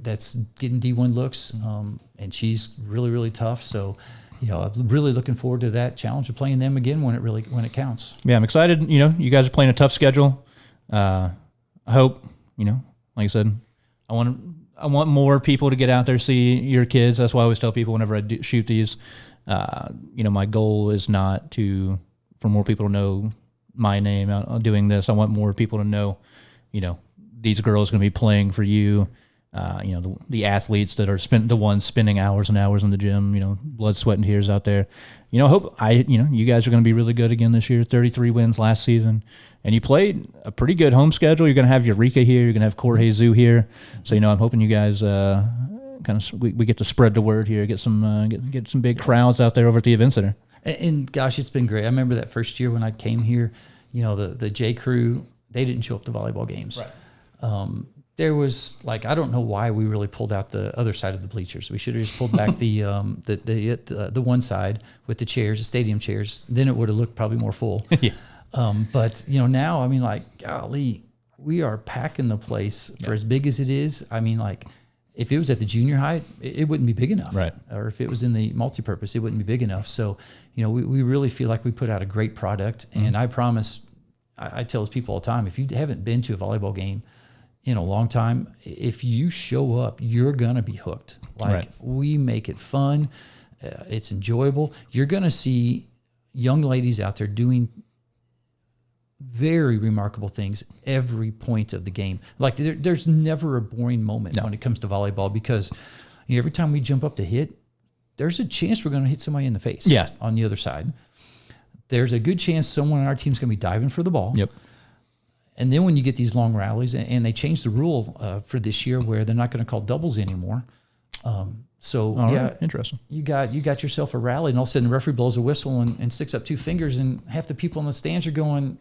that's getting D1 looks, and she's really, really tough. So, I'm really looking forward to that challenge of playing them again when it counts. Yeah, I'm excited. You guys are playing a tough schedule. I hope, like I said, I want more people to get out there, see your kids. That's why I always tell people whenever I shoot these, my goal is not for more people to know my name out doing this. I want more people to know, these girls going to be playing for you. the athletes that are the ones spending hours and hours in the gym, blood, sweat, and tears out there. You guys are going to be really good again this year. 33 wins last season, and you played a pretty good home schedule. You're going to have Eureka here. You're going to have Jorge Zoo here. So, I'm hoping you guys we get to spread the word here, get some big crowds out there over at the event center. And gosh, it's been great. I remember that first year when I came here, the J crew, they didn't show up to volleyball games. Right. There was I don't know why we really pulled out the other side of the bleachers. We should have just pulled back the one side with the chairs, the stadium chairs. Then it would have looked probably more full. Yeah. But now, golly, we are packing the place for as big as it is. If it was at the junior high, it wouldn't be big enough. Right. Or if it was in the multipurpose, it wouldn't be big enough. So, we really feel like we put out a great product. Mm-hmm. And I promise, I tell people all the time, if you haven't been to a volleyball game in a long time, if you show up, you're going to be hooked. Right. We make it fun. It's enjoyable. You're going to see young ladies out there doing very remarkable things every point of the game. There's never a boring moment when it comes to volleyball, because every time we jump up to hit, there's a chance we're going to hit somebody in the face. Yeah. On the other side, there's a good chance someone on our team's going to be diving for the ball. Yep. And then when you get these long rallies, and they changed the rule for this year where they're not going to call doubles anymore. Right. Interesting. You got yourself a rally, and all of a sudden the referee blows a whistle and sticks up two fingers, and half the people in the stands are going,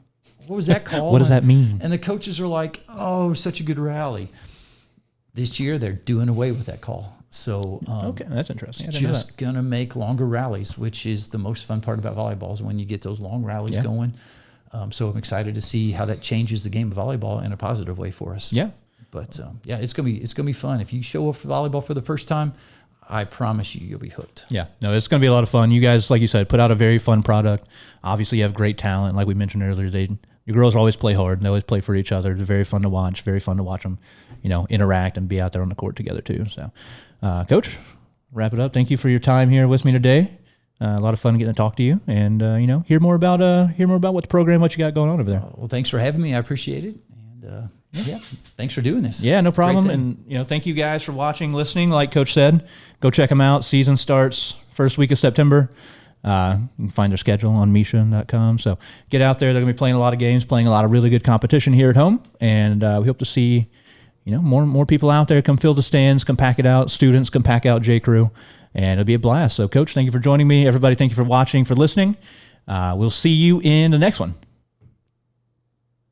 "What was that call? What does that mean?" And the coaches are like, "Oh, such a good rally." This year they're doing away with that call. So okay, that's interesting. It's just going to make longer rallies, which is the most fun part about volleyball, is when you get those long rallies going. So I'm excited to see how that changes the game of volleyball in a positive way for us. Yeah. But it's gonna be fun. If you show up for volleyball for the first time, I promise you'll be hooked. Yeah. No, it's gonna be a lot of fun. You guys, like you said, put out a very fun product. Obviously, you have great talent, like we mentioned earlier. Your girls always play hard, and they always play for each other. They're very fun to watch. Very fun to watch them, interact and be out there on the court together too. So, Coach, wrap it up. Thank you for your time here with me today. A lot of fun getting to talk to you, and hear more about what the program, what you got going on over there. Well, thanks for having me. I appreciate it, and thanks for doing this. Yeah, no problem. And thank you guys for watching, listening. Like Coach said, go check them out. Season starts first week of September. You can find their schedule on misha.com. So get out there. They're going to be playing a lot of games, playing a lot of really good competition here at home, and we hope to see more people out there. Come fill the stands, come pack it out. Students come pack out J Crew. And it'll be a blast. So, Coach, thank you for joining me. Everybody, thank you for watching, for listening. We'll see you in the next one.